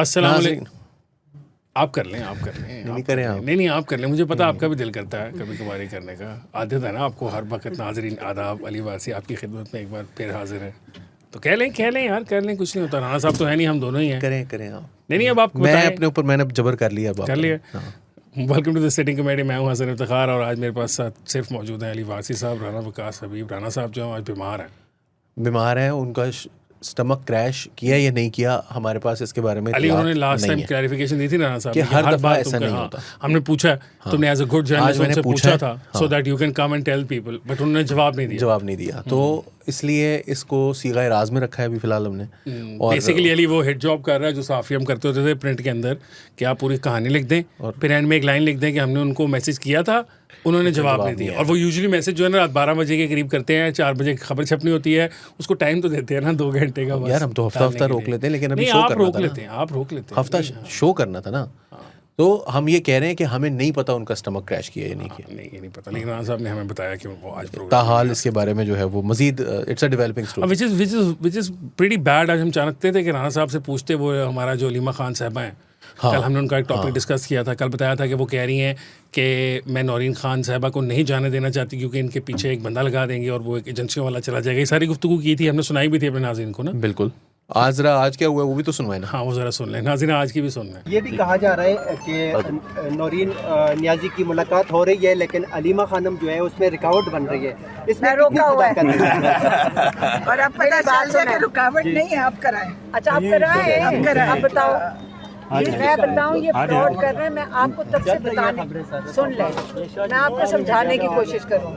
अस्सलाम वालेकुम। आप कर लें, आप कर लें, नहीं करें आप। नहीं आप कर लें, मुझे पता आपका भी दिल करता है कभी कभार करने का। आदत है ना आपको हर वक्त। नाजरीन आदाब, अली वासी आपकी खिदमत में एक बार फिर हाजिर है। तो कह लें यार, कर लें, कुछ नहीं होता। राना साहब तो है नहीं, हम दोनों ही हैं। करें आप। नहीं अब आप मैं बताएं। अपने ऊपर मैंने जबर कर लिया, अब आप कर लिया। हाँ। Welcome to the sitting committee. मैं हूं हसन इफ्तिखार और आज मेरे पास साथ सिर्फ मौजूद हैं अली वासी साहब, राना वकास हबीब। राना साहब जो हैं आज बीमार हैं, उनका स्टमक क्रैश किया या नहीं किया, हमारे पास इसके बारे में अली उन्होंने इत्तलात लास्ट नहीं टाइम है क्लैरिफिकेशन दी थी राना साहब कि ने हर दफ़ा बार ऐसा तुमको- नहीं हाँ, होता। हमने पूछा, तुमने एज अ गुड जर्नलिस्ट मैंने उनसे पूछा था हाँ। So that you can come and tell people, but उन्होंने जवाब नहीं दिया। तो इसलिए इसको सीगा राज में रखा है अभी फिलहाल हमने। और बेसिकली अली वो हेड जॉब कर रहा है जो साफी हम करते होते थे प्रिंट के अंदर, कि आप पूरी कहानी लिख दें और फिर एंड में एक लाइन लिख दें कि हमने उनको मैसेज किया था, उन्होंने जवाब नहीं दिया। और वो यूजुअली मैसेज जो है ना रात 12 बजे के करीब करते हैं, 4 बजे की खबर छपनी होती है, उसको टाइम तो देते हैं ना 2 घंटे का। यार हम तो हफ्ता रोक लेते हैं, लेकिन अभी नहीं, शो आप करना रोक था लेते हैं, आप रोक लेते हैं। हफ्ता शो करना था ना। तो हम ये कह रहे हैं कि हमें नहीं पता उनका स्टमक क्रैश किया या नहीं किया। नहीं, ये नहीं पता, लेकिन राना साहब ने हमें बताया कि वो आज ताहाल इसके बारे में जो है वो Majeed it's a developing story, which is pretty bad. आज हम चाहते थे कि राना साहब से पूछते, वो हमारा जो अलीमा खान साहबा हैं, कल हमने उनका एक टॉपिक डिस्कस किया था। कल बताया था कि वो कह रही हैं कि मैं नौरीन खान साहबा को नहीं जाने देना चाहती क्योंकि इनके पीछे एक बंदा लगा देंगे और वो एक एजेंसियों वाला चला जाएगा। ये सारी गुफ्तगू की थी, हमने सुनाई भी थी अपने नाज़रीन को ना। बिल्कुल। आज क्या हुआ वो भी तो सुनवाए ना। हाँ, वो ज़रा सुन लें नाज़रीन, आज की भी सुन लें। ये भी कहा जा रहा है कि नौरीन नियाजी की मुलाकात हो रही है, लेकिन अलीमा खानम जो है उसमें रुकावट बन रही है। इसमें रोका हुआ है और अब पता चल जाए कि रुकावट नहीं है, आप कराएं। अच्छा, आप कराएं, आप कराएं। आप बताओ, मैं बताऊं ये फ्रॉड कर रहे हैं। मैं आपको तब से बताने, सुन ले, मैं आपको समझाने की कोशिश करूँ।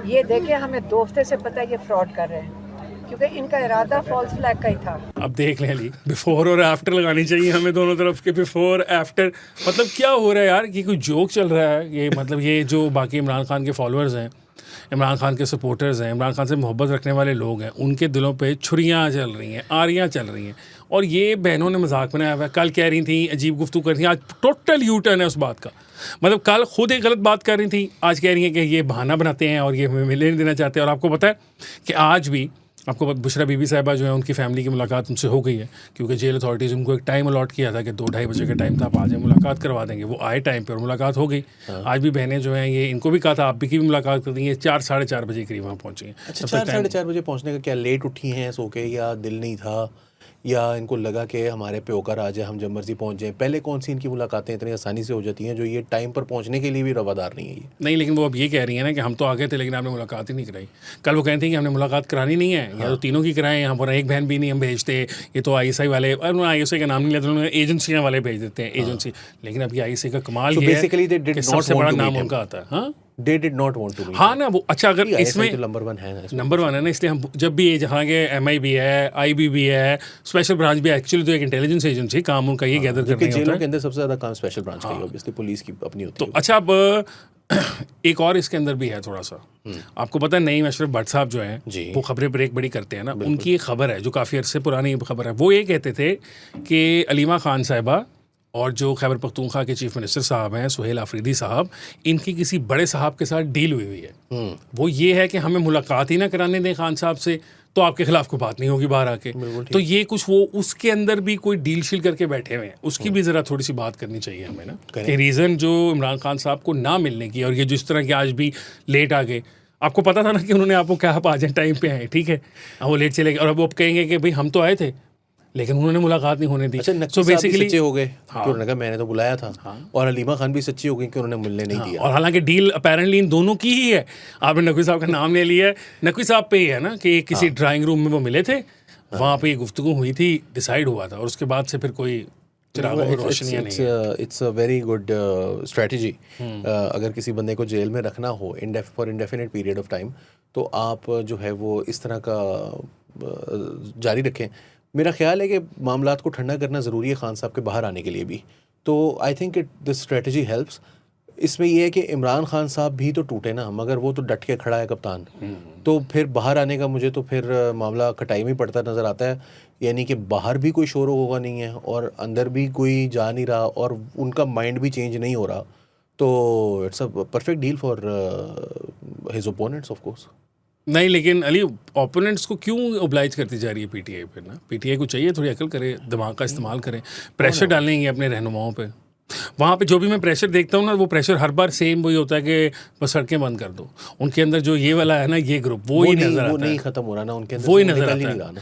ये देखिए, हमें दो हफ्ते से पता है ये फ्रॉड कर रहे हैं, क्योंकि इनका इरादा फॉल्स फ्लैग का ही था। अब देख लें अली, बिफोर और आफ्टर लगानी चाहिए हमें दोनों तरफ के। बिफोर आफ्टर मतलब क्या हो रहा है यार, कि कोई जोक चल रहा है ये? मतलब ये जो बाकी इमरान खान के फॉलोअर्स हैं, इमरान खान के सपोर्टर्स हैं, इमरान खान से मोहब्बत रखने वाले लोग हैं, उनके दिलों पे छुरियाँ चल रही हैं, आरियाँ चल रही हैं, और ये बहनों ने मजाक बनाया हुआ है। कल कह रही थी, अजीब गुफ्तगू कर रही थी, आज टोटल यू टर्न है उस बात का। मतलब कल खुद एक गलत बात कर रही थी, आज कह रही हैं कि ये बहाना बनाते हैं और ये हमें मिलने नहीं देना चाहते। और आपको पता है कि आज भी आपको बुशरा बीबी साहिबा जो है उनकी फैमिली की मुलाकात उनसे हो गई है, क्योंकि जेल अथॉरिटीज़ उनको एक टाइम अलॉट किया था कि 2-2:30 बजे का टाइम था, आप आ जाए मुलाकात करवा देंगे। वो आए टाइम पे और मुलाकात हो गई। आज भी बहनें जो हैं, ये इनको भी कहा था आप भी की भी मुलाकात कर देंगे। 4-4:30 बजे करीब वहाँ पहुँची हैं। अच्छा, 4-4:30 बजे पहुँचने का क्या लेट उठी हैं सो के, या दिल नहीं था, या इनको लगा कि हमारे पे होकर आ जाए, हम जब मर्जी पहुंच जाएं? पहले कौन सी इनकी मुलाकातें इतनी आसानी से हो जाती हैं जो ये टाइम पर पहुंचने के लिए भी रवादार नहीं है ये? नहीं, लेकिन वो अब ये कह रही है ना कि हम तो आ गए थे लेकिन आपने मुलाकात ही नहीं कराई। कल वो कहती थी कि हमने मुलाकात करानी नहीं है, या तो तीनों की कराएं, यहाँ पर एक बहन भी नहीं हम भेजते। ये तो ISI वाले, उन्होंने ISI का नाम नहीं लिया, तो उन्होंने एजेंसियाँ वाले भेज देते हैं, एजेंसी। लेकिन अब ये ISI का कमाल ये है कि सबसे बड़ा नाम उनका आता है। हाँ, They did not want to meet हाँ ना वो। अच्छा, अगर इसमें नंबर 1 है ना, नंबर 1 है ना, इसलिए हम जब भी ये जहाँ के MI भी है, IB भी है, स्पेशल ब्रांच भी है, एक्चुअली तो एक इंटेलिजेंस एजेंसी, काम उनका ये गैदर करना होता है। जेलों के अंदर सबसे ज़्यादा काम स्पेशल ब्रांच का ही, ऑब्वियसली पुलिस की अपनी होती है। तो अच्छा, अब एक और इसके अंदर भी है थोड़ा सा। आपको पता है नईम अशरफ भट्ट साहब जो हैं, वो खबरें ब्रेक बड़ी करते हैं ना, उनकी एक खबर है जो काफ़ी अरसे पुरानी खबर है। वो ये कहते थे कि अलीमा खान साहिबा और जो खैबर पख्तूनख्वा के चीफ मिनिस्टर साहब हैं सुहेल आफरीदी साहब, इनकी किसी बड़े साहब के साथ डील हुई है। वो ये है कि हमें मुलाकात ही ना कराने दें खान साहब से, तो आपके खिलाफ कोई बात नहीं होगी बाहर आके। तो ये कुछ वो उसके अंदर भी कोई डील शील करके बैठे हुए हैं, उसकी भी ज़रा थोड़ी सी बात करनी चाहिए हमें ना, कि रीज़न जो इमरान खान साहब को ना मिलने की, और ये जिस तरह के आज भी लेट आ गए। आपको पता था ना कि उन्होंने आपको क्या, आप आ जाए टाइम पे आए, ठीक है, वो लेट चले गए, और अब वो कहेंगे कि भाई हम तो आए थे लेकिन उन्होंने मुलाकात नहीं होने दी। अच्छा, नकवी साहब भी सच्चे हो गए कि उन्होंने कहा मैंने तो बुलाया था, और अलीमा खान भी सच्ची हो गई कि उन्होंने मिलने नहीं दिया। और हालांकि डील अपेरेंटली इन दोनों की ही है। आपने नकवी साहब का नाम ले लिया है, नकवी साहब पे ही है ना कि किसी ड्राइंग रूम में वो मिले थे, वहाँ पे गुफ्तगू हुई थी, डिसाइड हुआ था, और उसके बाद से फिर कोई चिरागों में रोशनियाँ नहीं है। It's a very good strategy. अगर किसी बंदे को जेल में रखना हो for indefinite period of time, तो आप जो है वो इस तरह का जारी रखें। मेरा ख्याल है कि मामलात को ठंडा करना ज़रूरी है खान साहब के बाहर आने के लिए भी। तो I think this strategy helps. इसमें यह है कि इमरान खान साहब भी तो टूटे ना, मगर वो तो डट के खड़ा है कप्तान। तो फिर बाहर आने का मुझे तो फिर मामला खटाई में पड़ता नज़र आता है, यानी कि बाहर भी कोई शोर होगा नहीं है और अंदर भी कोई जा नहीं रहा और उनका माइंड भी चेंज नहीं हो रहा। तो it's a perfect deal for his opponents of course. नहीं, लेकिन अली ओपोनेंट्स को क्यों ओब्लाइज करती जा रही है पीटीआई पे ना? पीटीआई को चाहिए थोड़ी अकल करे, दिमाग का इस्तेमाल करें, प्रेशर डालेंगे अपने रहनुमाओं पे। वहाँ पे जो भी मैं प्रेशर देखता हूँ ना, वो प्रेशर हर बार सेम वही होता है कि बस सड़कें बंद कर दो। उनके अंदर जो ये वाला है ना, ये ग्रुप वो ही नजर आता है, वो नहीं खत्म हो रहा ना उनके अंदर, वो ही से नजर निकल आता ही है। नहीं रहा ना।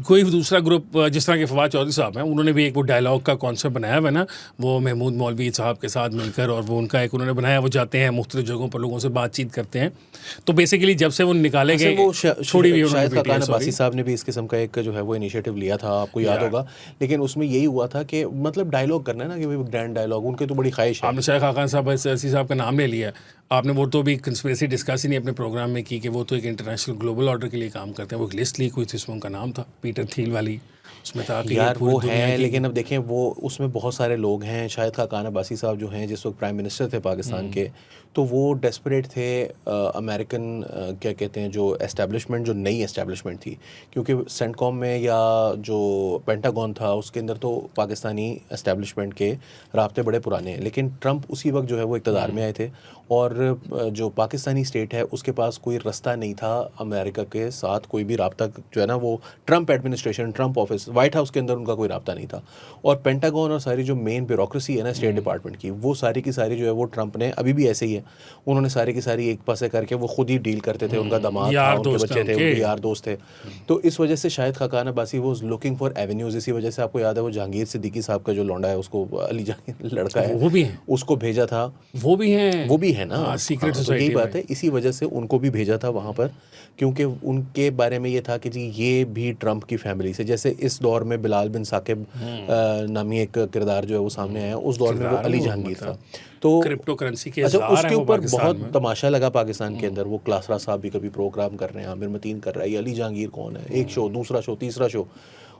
कोई दूसरा ग्रुप जिस तरह के फवाद चौधरी साहब हैं, उन्होंने भी एक वो डायलॉग का कॉन्सेप्ट बनाया हुआ है ना, वो महमूद मौलवी साहब के साथ मिलकर, और वो उनका एक उन्होंने बनाया, वो जाते हैं मुख्तलिफ जगहों पर लोगों से बातचीत करते हैं। तो बेसिकली जब से वो निकाले गए, वो छोड़ी हुई शायद उन्होंने खाकान अब्बासी साहब ने भी इस किस्म का एक जो है वो इनिशिएटिव लिया था, आपको याद होगा। लेकिन उसमें यही हुआ था कि मतलब डायलॉग करना है ना, कि भाई ग्रैंड डायलॉग, उनके तो बड़ी ख्वाहिश है। आपने शायद खाकान साहब ऐसी साहब का नाम ले लिया, आपने वो तो भी कंस्पिरेसी डिस्कस ही नहीं अपने प्रोग्राम में की कि वो तो एक इंटरनेशनल ग्लोबल ऑर्डर के लिए काम करते हैं। वो एक लिस्ट लीक हुई थी, उसमें उनका नाम था पीटर थील वाली, उसमें था कि यार वो है, लेकिन अब देखें वो उसमें बहुत सारे लोग हैं। शायद खाकान अब्बासी साहब जो हैं जिस वक्त प्राइम मिनिस्टर थे पाकिस्तान के, तो वो डेस्परेट थे अमेरिकन क्या कहते हैं जो एस्टेब्लिशमेंट, जो नई एस्टेब्लिशमेंट थी, क्योंकि सेंटकॉम में या जो पेंटागन था उसके अंदर तो पाकिस्तानी एस्टेब्लिशमेंट के राब्ते बड़े पुराने हैं। लेकिन ट्रंप उसी वक्त जो है वो इक़्तिदार में आए थे, और जो पाकिस्तानी स्टेट है उसके पास कोई रास्ता नहीं था अमेरिका के साथ, कोई भी राब्ता जो है ना वो Trump administration, Trump office, white house के अंदर उनका कोई राब्ता नहीं था। और पेंटागन और सारी जो मेन ब्यूरोक्रेसी है ना स्टेट डिपार्टमेंट की, वो सारी की सारी जो है वो ट्रंप ने, अभी भी ऐसे ही है, उन्होंने सारी की सारी एक पासे करके वो खुद ही डील करते थे। उनका दामाद था, उनके बच्चे थे, उनके यार दोस्त थे। तो इस वजह से शायद खाकान अब्बासी वो लुकिंग फॉर एवेन्यूज़। इसी वजह से आपको याद है वो जहांगीर सिद्दीकी साहब का जो लौंडा है, उसको अली जहांगीर लड़का है, वो भी है, उसको भेजा था, वो भी है ना सीक्रेट तो सोसाइटी। यही बात है, इसी वजह से उनको भी भेजा था वहाँ पर, क्योंकि उनके बारे में ये था कि जी ये भी ट्रंप की फैमिली से, जैसे इस दौर में बिलाल बिन साकिब नामी एक किरदार जो है वो सामने आया, उस दौर में वो अली जहांगीर था। तो क्रिप्टो करेंसी के अच्छा, उसके ऊपर बहुत तमाशा लगा पाकिस्तान के अंदर। वो क्लासरा साहब भी कभी प्रोग्राम कर रहे हैं, आमिर मतीन कर रहा है, ये अली जहांगीर कौन है, एक शो, दूसरा शो, तीसरा शो,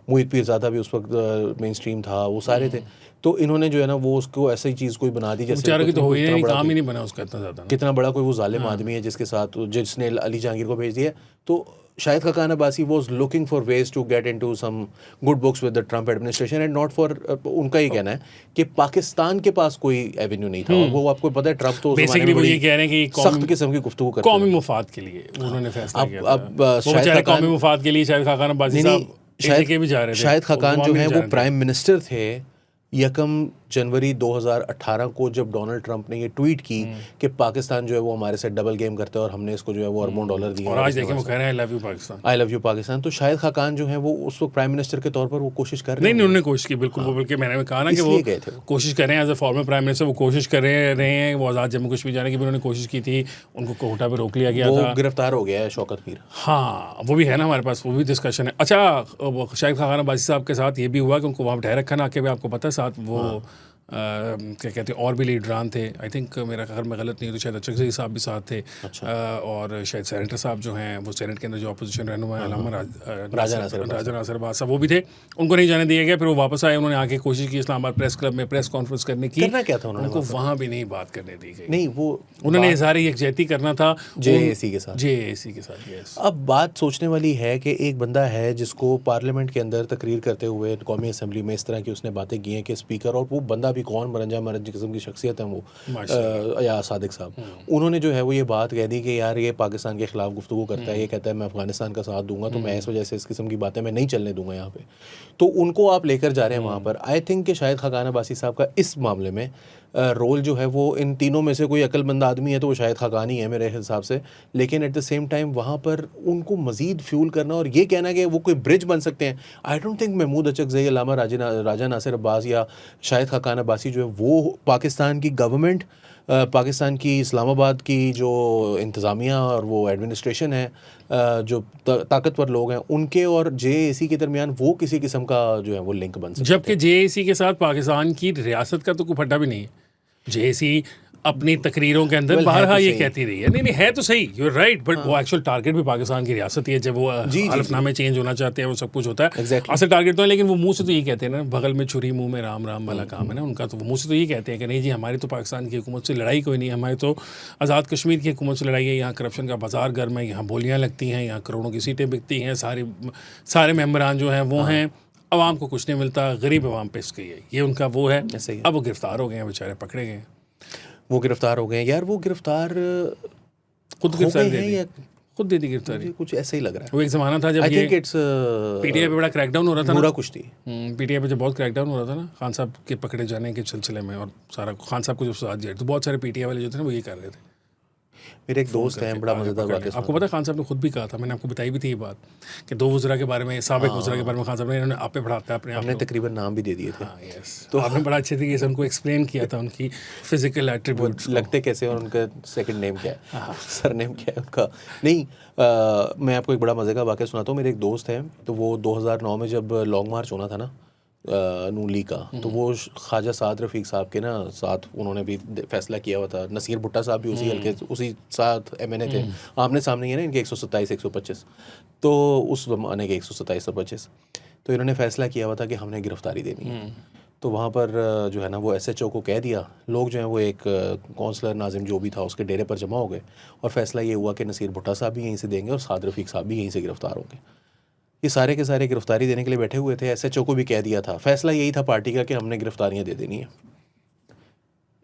मुहित पीरज़ादा भी उस वक्त मेन स्ट्रीम था, वो सारे थे। तो इन्होंने जो है ना वो उसको ऐसी चीज़ कोई बना दी जैसे की तो हो ही नहीं, काम ही नहीं बना उसका इतना ज़्यादा, कितना बड़ा कोई वो जालिम आदमी है जिसके साथ, जिसने अली जहांगीर को भेज दिया। तो शायद Khaqan Abbasi was looking for ways to get into some good books with the Trump administration and not for, उनका ये कहना है कि पाकिस्तान के पास कोई एवेन्यू नहीं था। और वो आपको पता है ट्रंप तो बेसिकली वो ये कह रहे हैं कि सख्त किस्म की गुफ्तगू करते हैं, कौमी मुफाद के लिए उन्होंने फैसला किया। अब शायद कौमी मुफाद के लिए शायद खाकान अब्बासी साहब भी जा रहे थे। शायद खाकान जो है वो प्राइम मिनिस्टर थे 1 जनवरी 2018 को, जब डोनाल्ड ट्रंप ने ये ट्वीट की कि पाकिस्तान जो है वो हमारे से डबल गेम करता है और हमने इसको जो है वो अरबों डॉलर दिए, और आज देखें वो कह रहे हैं I love you Pakistan, I love you Pakistan. तो शायद खाकान जो है वो उस वक्त प्राइम मिनिस्टर के तौर पर वो कोशिश कर रहे हैं। नहीं, उन्होंने कोशिश की, बिल्कुल। वो बल्कि मैंने कहा ना कि वो कोशिश कर रहे हैं as a former prime minister, वो कोशिश कर रहे हैं वो आज़ाद जम्मू कश्मीर जाने की भी उन्होंने कोशिश की थी, उनको कोटा पर रोक लिया गया था, गिरफ्तार हो गया है शौकत मीर। हाँ, वो भी है ना हमारे पास, वो भी डिस्कशन है। अच्छा, शायद खाकान अब्बासी साहब के साथ ये भी हुआ कि उनको वहाँ बैठाए रखा ना, कि आपको पता है साथ वो क्या कहते हैं और भी लीडरान थे। आई थिंक मेरा अगर मैं गलत नहीं तो शायद अचकज़ई साहब भी साथ थे। अच्छा। और शायद सेनेटर साहब जो हैं, वो सेनेट के अंदर जो अपोजिशन रहनुमा अल्लामा राजा नासिर अब्बास साहब, वो भी थे, उनको नहीं जाने दिया गया। फिर वो वापस आए, उन्होंने आके कोशिश की इस्लामाबाद प्रेस क्लब में प्रेस कॉन्फ्रेंस करने की, करना क्या था उनको वहाँ भी नहीं बात करने दी गई। नहीं, वो उन्होंने इज़हार यकजहती करना था JAC के साथ, JAC के साथ। यस, अब बात सोचने वाली है कि एक बंदा है जिसको पार्लियामेंट के अंदर तकरीर करते हुए कौमी असम्बली में इस तरह की उसने बातें की हैं कि स्पीकर, और वो बंदा भी कौन, मरंजा किस्म की शख्सियत है वो, या सादिक साहब, उन्होंने जो है वो ये बात कह दी कि यार ये पाकिस्तान के खिलाफ गुफ्तगू करता है, ये कहता है मैं अफगानिस्तान का साथ दूंगा, तो मैं इस वजह से इस किस्म की बातें मैं नहीं चलने दूंगा यहाँ पे। तो उनको आप लेकर जा रहे हैं वहाँ पर। आई थिंक कि शायद खाकान अब्बासी साहब का इस मामले में रोल जो है वो, इन तीनों में से कोई अक्लमंद आदमी है तो वो शायद खाकान ही है मेरे हिसाब से। लेकिन एट द सेम टाइम वहाँ पर उनको मज़ीद फ्यूल करना और ये कहना कि वो कोई ब्रिज बन सकते हैं, I don't think Mahmood Achakzai, Allama Raja Nasir Abbas या शायद खाकान अब्बासी जो है वो पाकिस्तान की गवर्नमेंट, पाकिस्तान की इस्लामाबाद की जो इंतज़ामिया और वो एडमिनिस्ट्रेशन है, जो ताकतवर लोग हैं, उनके और JAC के दरमियान वो किसी किस्म का जो है वो लिंक बन सकता है। जबकि JAC के साथ पाकिस्तान की रियासत का तो कोई फड्डा भी नहीं है। JAC अपनी तकरीरों के अंदर बारहा ये कहती रही है, नहीं है तो सही, यू आर राइट, बट वो एक्चुअल टारगेट भी पाकिस्तान की रियासत ही है। जब वो हलफनामे चेंज होना चाहते हैं, वो सब कुछ होता है, असल टारगेट तो है। लेकिन वो मुंह से तो ये कहते हैं ना, बगल में छुरी मुंह में राम राम वाला काम है ना उनका, तो वो मुंह से तो ये कहते हैं कि नहीं जी हमारी तो पाकिस्तान की हुकूमत से लड़ाई कोई नहीं है, हमारी तो आज़ाद कश्मीर की हुकूमत से लड़ाई है, यहाँ करप्शन का बाजार गर्म है, यहाँ बोलियाँ लगती हैं, यहाँ करोड़ों की सीटें बिकती हैं, सारे मेम्बरान जो हैं वो हैं, आवाम को कुछ नहीं मिलता, गरीब आवाम पे इसकी है, ये उनका वो है। अब वो गिरफ्तार हो गए हैं, बेचारे पकड़े गए, वो गिरफ्तार हो गए हैं। यार वो गिरफ्तार खुद गिरफ्तार हैं या खुद दे दी गिरफ्तारी। मुझे कुछ ऐसा ही लग रहा वो एक ज़माना था है। जब आई ये थिंक इट्स पीटीआई पे बड़ा क्रैकडाउन हो रहा था ना, पूरा कुछ थी। पीटीआई पे जब बहुत क्रैकडाउन हो रहा था ना खान साहब के पकड़े जाने के सिलसिले में, और सारा खान साहब को जब साथ दिया तो बहुत सारे पीटीआई वाले जो थे ना वो ये कर रहे थे। मेरे एक दोस्त हैं, बड़ा मज़ेदार वाक़या। आपको पता है खान साहब ने खुद भी कहा था, मैंने आपको बताई भी थी ये बात, कि 2 वज़रा के बारे में, साबिक वज़रा के बारे में खान साहब ने इन्होंने आप पे बढ़ाता है अपने आप हमने को। तकरीबन नाम भी दे दिए थे। यस, तो आपने बड़ा अच्छे तरीके से उनको एक्सप्लेन किया था उनकी फिजिकल एट्रीब्यूट्स। लगते कैसे और उनका सेकंड नेम क्या है, सरनेम क्या है उनका। नहीं, मैं आपको एक बड़ा मज़े का वाक़या सुनाता हूँ। मेरे एक दोस्त हैं, तो वो 2009 में जब लॉन्ग मार्च होना था ना नून लीग का, तो वो ख्वाजा साद रफ़ीक साहब के ना साथ उन्होंने भी फैसला किया हुआ था। नसीर भुट्टा साहब भी उसी हल्के उसी साथ एमएनए थे, आमने सामने ही है ना इनके 127 125, तो उस ज़माने के 127 125, तो इन्होंने फैसला किया हुआ था कि हमने गिरफ्तारी देनी है। तो वहाँ पर जो है ना वो एसएचओ को कह दिया, लोग जो हैं वो एक काउंसलर नाजिम जो भी था उसके डेरे पर जमा हो गए, और फैसला ये हुआ कि नसीर भुट्टा साहब भी यहीं से देंगे और साद रफ़ीक साहब भी यहीं से गिरफ्तार होंगे। ये सारे के सारे गिरफ्तारी देने के लिए बैठे हुए थे। एसएचओ को भी कह दिया था, फैसला यही था पार्टी का कि हमने गिरफ्तारियां दे देनी है।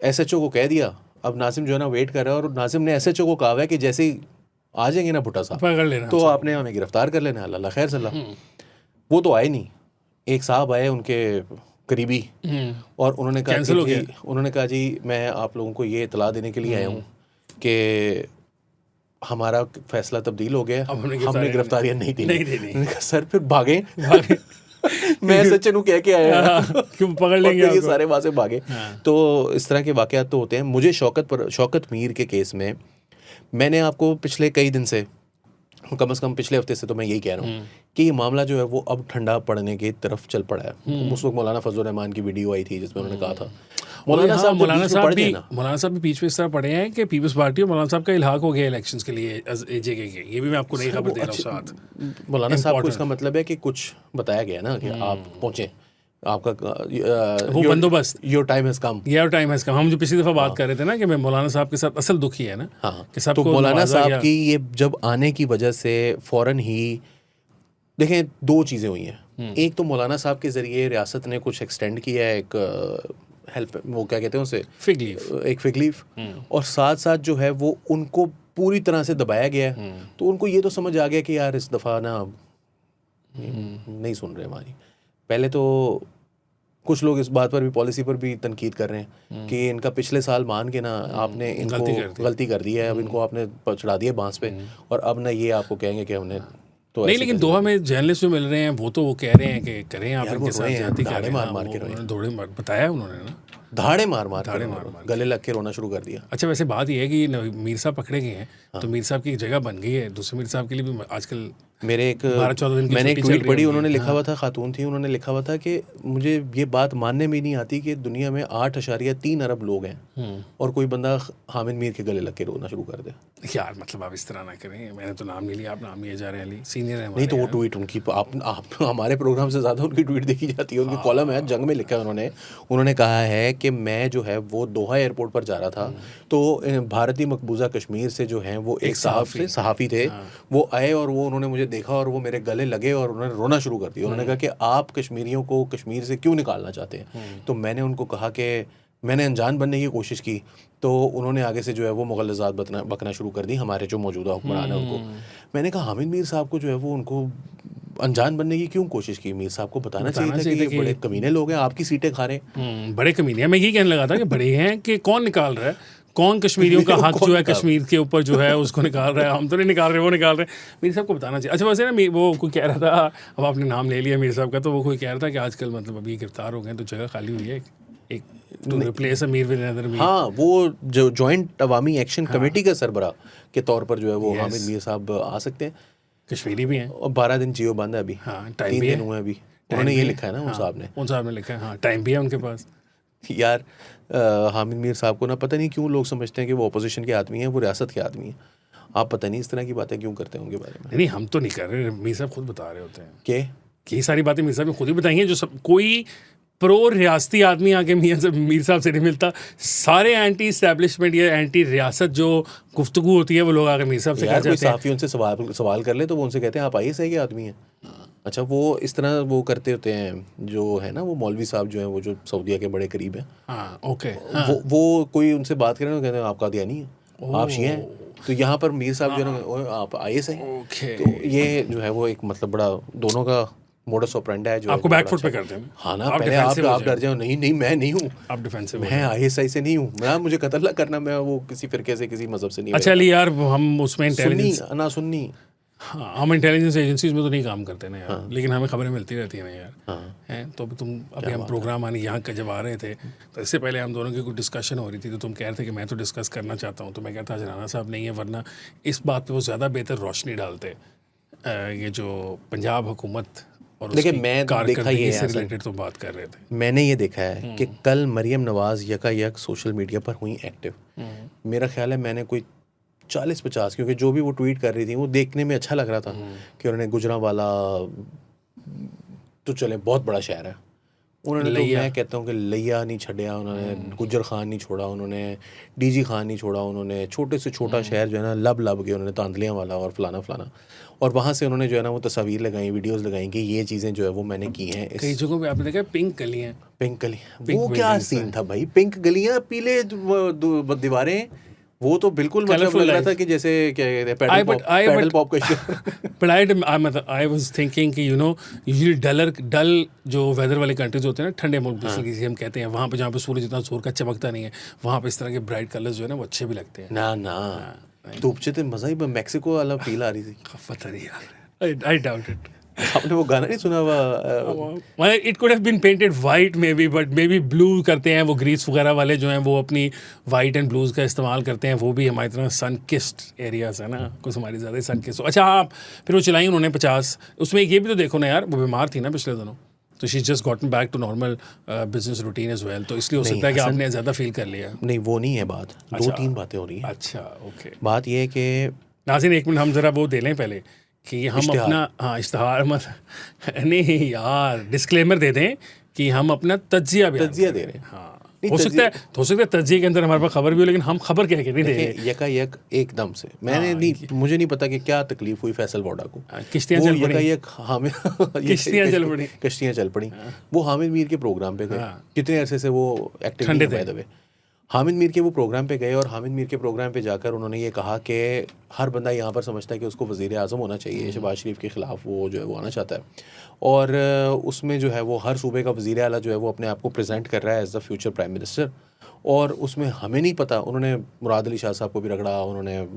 एसएचओ को कह दिया, अब नासिम जो है ना वेट कर रहा है, और नासिम ने एसएचओ को कहा है कि जैसे ही आ जाएंगे ना भुट्टा साहब पकड़ लेना, तो आपने हमें गिरफ्तार कर लेना, अल्लाह खैर सल्ला। वो तो आए नहीं, एक साहब आए उनके करीबी, और उन्होंने कहा जी मैं आप लोगों को ये इतला देने के लिए आया हूँ कि हमारा फैसला तब्दील हो गया, हमने गिरफ्तारियां नहीं दी। सर फिर भागे मैं सचिन कह के आया क्यों पकड़ लेंगे, ये सारे वहाँ से भागे। तो इस तरह के वाक़यात तो होते हैं। मुझे शौकत मीर के केस में मैंने आपको पिछले कई दिन से, कम से कम पिछले हफ्ते से तो मैं यही कह रहा हूँ कि ये मामला जो है वो अब ठंडा पड़ने की तरफ चल पड़ा है। उस वक्त मौलाना फजल रहमान की वीडियो आई थी जिसमें उन्होंने कहा था, मौलाना साहब भी बीच में इस तरह पड़े हैं कि पीपल्स पार्टी और मौलाना साहब का इल्हाक हो गया इलेक्शंस के लिए एजेके के। ये भी मैं आपको नई खबर दे रहा हूँ साथ। मौलाना साहब को इसका मतलब है कि कुछ बताया गया ना कि आप पहुँचे, आपका वो बंदोबस्त, योर टाइम हैज़ कम। हम जो पिछली दफ़ा बात कर रहे थे ना कि मैं मौलाना साहब के साथ असल दुखी है ना, कि तो मौलाना साहब की ये जब आने की वजह से फ़ौरन ही देखें 2 चीज़ें हुई हैं। एक तो मौलाना साहब के ज़रिए रियासत ने कुछ एक्सटेंड किया है, एक हेल्प, वो क्या कहते हैं उसे, फिग लीफ, और साथ साथ जो है वो उनको पूरी तरह से दबाया गया है। तो उनको ये तो समझ आ गया कि यार इस दफ़ा ना नहीं सुन रहे हमारी। पहले तो कुछ लोग इस बात पर भी, पॉलिसी पर भी तनकीद कर रहे हैं कि इनका पिछले साल मान के ना आपने इनको गलती कर दी है, अब इनको आपने चढ़ा दिया बांस पे, और अब ना ये आपको कहेंगे कि हमने तो नहीं। लेकिन दोहा में जर्नलिस्ट जो मिल रहे हैं वो तो वो कह रहे हैं कि करें आप इनके साथ ज्यादती करें, मार के बताया उन्होंने ना, धाड़े मार गले लग के रोना शुरू कर दिया। अच्छा, वैसे बात ये है कि मीर साहब पकड़े गए हैं, तो मीर साहब की जगह बन गई है, दूसरे मीर साहब के लिए भी आजकल मैंने एक ट्वीट पढ़ी, उन्होंने लिखा हुआ था, खातून थी, उन्होंने लिखा हुआ था कि मुझे ये बात मानने में नहीं आती कि दुनिया में 8.3 अरब लोग हैं और कोई बंदा हामिद मीर के गले लग के रोना शुरू कर दे। यार मतलब आप इस तरह ना करें, मैंने तो नाम नहीं लिया, आप नाम लिए जा रहे हैं, अली सीनियर है नहीं तो वो ट्वीट उनकी आप हमारे प्रोग्राम से ज़्यादा उनकी ट्वीट देखी जाती है। उनकी कॉलम है जंग में लिखा है उन्होंने कहा है कि मैं जो है वो दोहा एयरपोर्ट पर जा रहा था, तो भारतीय मकबूजा कश्मीर से जो हैं वो एक सहाफ़ी थे, वो आए और वो उन्होंने मुझे देखा और वो मेरे गले लगे और उन्होंने रोना शुरू कर दिया। उन्होंने कहा कि आप कश्मीरियों को कश्मीर से क्यों निकालना चाहते हैं। तो मैंने उनको कहा कि मैंने अनजान बनने की कोशिश की, तो उन्होंने आगे से जो है वो मुग़ल्लज़ात बकना शुरू कर दी हमारे जो मौजूदा हुक्मरान हैं उनको। मैंने कहा हामिद मीर साहब को जो है वो उनको अनजान बनने की क्यों कोशिश की। मीर साहब को बताना चाहिए था कि ये बड़े कमीने लोग हैं, आपकी सीटें खा रहे हैं। बड़े कमीने हैं, मैं ये कहने लगा था कि बड़े हैं कि कौन निकाल रहा है, कौन कश्मीरियों का हक जो है कश्मीर के ऊपर जो है उसको निकाल रहा है। हम तो नहीं निकाल रहे, वो निकाल रहे हैं। मीर साहब को बताना चाहिए। अच्छा वैसे ना वो कोई कह रहा था, अब आपने नाम ले लिया मीर साहब का, तो वो कोई कह रहा था कि आजकल मतलब अभी गिरफ्तार हो गए तो जगह खाली हुई है एक टू रिप्लेस अमीर विद अनदर मीर। हाँ, वो जो जॉइंट अवामी एक्शन कमेटी का सरबराह के तौर पर जो है वो हामिद मीर साहब आ सकते हैं। कश्मीरी भी हैं और 12 दिन जियो बंद है अभी। हाँ, 3 दिन हुए अभी। उन्होंने ये लिखा है ना, उन साहब ने लिखा है। हाँ, टाइम भी है उनके पास। यार हामिद मीर साहब को ना पता नहीं क्यों लोग समझते हैं कि वो अपोजिशन के आदमी हैं, वो रियासत के आदमी हैं। आप पता नहीं इस तरह की बातें क्यों करते हैं उनके बारे में। नहीं, हम तो नहीं कर रहे, मीर साहब खुद बता रहे होते हैं कि ये सारी बातें मीर साहब ने खुद ही बताई हैं। जो सब कोई प्रो रियासती आदमी आके मीर साहब से नहीं मिलता, सारे एंटी इस्टेब्लिशमेंट या एंटी रियासत जो गुफ्तगू होती है वो लोग आके मीर साहब से यार कोई साफ़ी उनसे सवाल कर ले तो वो उनसे कहते हैं आप आइए सही के आदमी हैं। अच्छा, वो इस तरह वो करते होते हैं जो है ना, वो मौलवी साहब जो हैं वो जो सऊदीया के बड़े करीब हैं। हाँ, ओके। वो कोई उनसे बात करें तो कहते हैं आप कादियानी हैं, आप शिया हैं, तो यहाँ पर मीर साहब जो है ना, आप IAS हैं, ओके, तो ये जो है वो एक मतलब बड़ा दोनों का मोडस ऑपरेंडी है जो आपको बड़ा बैकफुट अच्छा पे करते हैं। हाँ ना, आप पहले defensive हो आप डर जाओ, नहीं नहीं मैं नहीं हूँ, आप डिफेंसिव मैं ISI से नहीं हूँ, मैं मुझे कत्ल ना करना, मैं वो किसी फिरके से किसी मजहब से नहीं। अच्छा अली यार, हम उसमें सुन्नी इंटेलिजेंस, ना सुन्नी, हाँ हम इंटेलिजेंस एजेंसीज में तो नहीं काम करते ना यार, लेकिन हमें खबरें मिलती रहती हैं ना यार, हैं तो अभी हम प्रोग्राम आने यहाँ का जब आ रहे थे तो इससे पहले हम दोनों की कुछ डिस्कशन हो रही थी, तो तुम कह रहे थे कि मैं तो डिस्कस करना चाहता हूँ, तो मैं कहता आज राणा साहब नहीं है, वरना इस बात पे वो ज़्यादा बेहतर रोशनी डालते ये जो पंजाब हुकूमत और देखिए, उसकी मैं देखा ये कारकर्दगी है से असल- रिलेटेड तो बात कर रहे थे। मैंने ये देखा है कि कल मरियम नवाज यकायक सोशल मीडिया पर हुई एक्टिव। मेरा ख्याल है मैंने कोई 40-50, क्योंकि जो भी वो ट्वीट कर रही थी वो देखने में अच्छा लग रहा था कि उन्होंने गुजरांवाला तो चले बहुत बड़ा शहर है, उन्होंने तो मैं कहता हूँ कि लिया नहीं छड़िया उन्होंने, गुज्जर खान नहीं छोड़ा उन्होंने, DG खान नहीं छोड़ा उन्होंने, छोटे से छोटा शहर जो है ना लब के उन्होंने तांदलियाँ वाला और फलाना, और वहाँ से उन्होंने जो है ना वो तस्वीर लगाई, वीडियोस लगाई कि ये चीज़ें जो है वो मैंने की हैं। कई जगहों पे आपने देखा पिंक गलियाँ, पिंक गलियाँ, वो क्या सीन था भाई, पिंक गलियाँ, पीले दीवारें, वो तो बिल्कुल मतलब लग रहा था कि जैसे क्या कहते हैं पैडल पॉप का। मतलब आई वाज थिंकिंग कि यूजुअली डल जो वेदर वाले कंट्रीज होते हैं ना, ठंडे मुल्क जिसे हम कहते हैं, वहाँ पे जहाँ पे सूरज इतना जोर का चमकता नहीं है, वहाँ पे इस तरह के ब्राइट कलर्स जो है ना वो अच्छे भी लगते हैं। ना धूप से मज़ा ही, मैक्सिको वाला फील आ रही थी। पता नहीं यार, आई डाउट इट। आपने वो गाना नहीं सुना हुआ? It could have been painted white maybe, but maybe blue करते हैं वो, ग्रीस वगैरह वाले जो हैं वो अपनी वाइट एंड ब्लूज का इस्तेमाल करते हैं, वो भी हमारी तरह सन किस्ड एरियाज है ना, कुछ हमारी ज़्यादा सन किस्ड। अच्छा हाँ, फिर वो चलाई उन्होंने 50, उसमें ये भी तो देखो ना यार, वो बीमार थी ना पिछले दिनों, तो she just gotten back to normal business routine as well, तो इसलिए हो सकता है कि आपने ज़्यादा फील कर लिया। नहीं वो नहीं है बात, 2-3 बातें हो रही हैं। अच्छा ओके, बात ये है कि नाज़रीन एक मिनट हम ज़रा वो दे लें पहले कि हम अपना इश्तिहार मत नहीं यार, डिस्क्लेमर दे दें कि हम अपना तज्जिया दे रहे हैं। हाँ, हो सकता है तज्जिए के अंदर हमारे पास खबर भी हो, लेकिन हम खबर कह के नहीं दे रहे। यकायक एकदम से मैंने नहीं, मुझे नहीं पता कि क्या तकलीफ हुई फैसल वोडा को, किश्तियाँ चल पड़ी, कश्तियाँ चल पड़ी। वो हामिद मीर के प्रोग्राम पे गए, कितने अरसे से वो एक्टिव थे, हामिद मीर के वो प्रोग्राम पे गए, और हामिद मीर के प्रोग्राम पे जाकर उन्होंने ये कहा कि हर बंदा यहाँ पर समझता है कि उसको वज़ीर आज़म होना चाहिए, शहबाज शरीफ के ख़िलाफ़ वो जो है वो आना चाहता है, और उसमें जो है वो हर सूबे का वज़ीर आला जो है वो अपने आप को प्रेजेंट कर रहा है as the future prime minister, और उसमें हमें नहीं पता, उन्होंने मुराद अली शाह साहब को भी रगड़ा, उन्होंने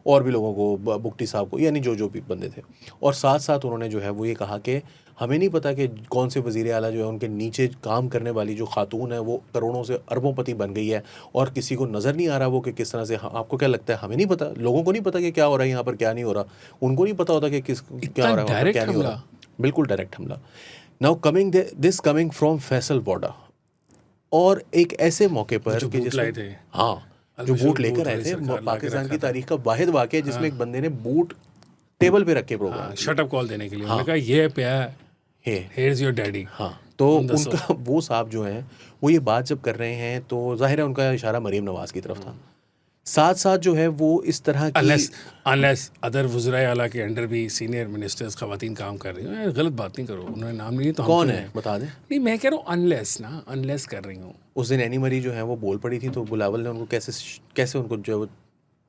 और भी लोगों को, बुगटी साहब को, यानी जो भी बंदे थे, और साथ साथ उन्होंने जो है वो ये कहा कि हमें नहीं पता कि कौन से वज़ीर आला जो है उनके नीचे काम करने वाली जो खातून है वो करोड़ों से अरबोंपति बन गई है, और किसी को नज़र नहीं आ रहा वो कि किस तरह से। आपको क्या लगता है? हमें नहीं पता, लोगों को नहीं पता कि क्या हो रहा है यहाँ पर, क्या नहीं हो रहा, उनको नहीं पता होता कि क्या हो रहा है, क्या नहीं हो रहा। बिल्कुल डायरेक्ट हमला। Now coming from Faisal Voda, और एक ऐसे मौके पर जो बूट लेकर आए थे, पाकिस्तान की तारीख का वाहिद वाक़या जिसमें एक बंदे ने बूट टेबल पे रखे प्रोग्राम, शट अप कॉल देने के लिए, उन्होंने कहा ये पे हेयर इज योर डैडी। हाँ, तो उनका वो साहब जो हैं वो ये बात जब कर रहे हैं तो जाहिर है उनका इशारा मरीम नवाज़ की तरफ था, साथ साथ जो है वो इस तरह की अनलेस अदर वज़राए आला के अंडर भी सीनियर मिनिस्टर्स ख़वातीन काम कर रही हूँ, गलत बात नहीं करो, उन्होंने नाम नहीं तो कौन है बता दें। नहीं मैं कह रहा हूँ अनलेस कर रही हूँ। उस दिन एनी मरी जो है वो बोल पड़ी थी, तो बुलावल ने उनको कैसे उनको जो है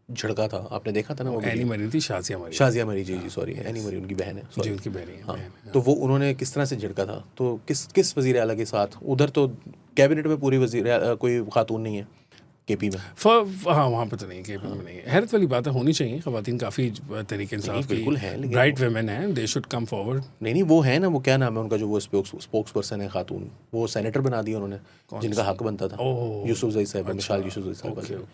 झड़का था, आपने देखा था ना? वो एनी मरी थी, शाजिया मरी, जी सॉरी, एनी मरी उनकी बहन है, जी उनकी बहन है। हाँ, तो वो उन्होंने किस तरह से झड़का था, तो किस वज़ीर आला के साथ, उधर तो कैबिनेट में पूरी कोई खातून नहीं है, केपी में हाँ वहाँ पे तो नहीं, केपी में नहीं है। हैरत वाली बात है, होनी चाहिए, ख़वातीन काफ़ी तरीके इंसाफ की बिल्कुल है, ब्राइट वेमेन है, दे शुड कम फॉरवर्ड। नहीं वो है ना, वो क्या नाम है उनका जो वो स्पोक्स पर्सन है खातून, वो सेनेटर बना दिया उन्होंने, जिनका हक बनता था, यूसुफजई साहब, मिसाल यूसुफजई साहब।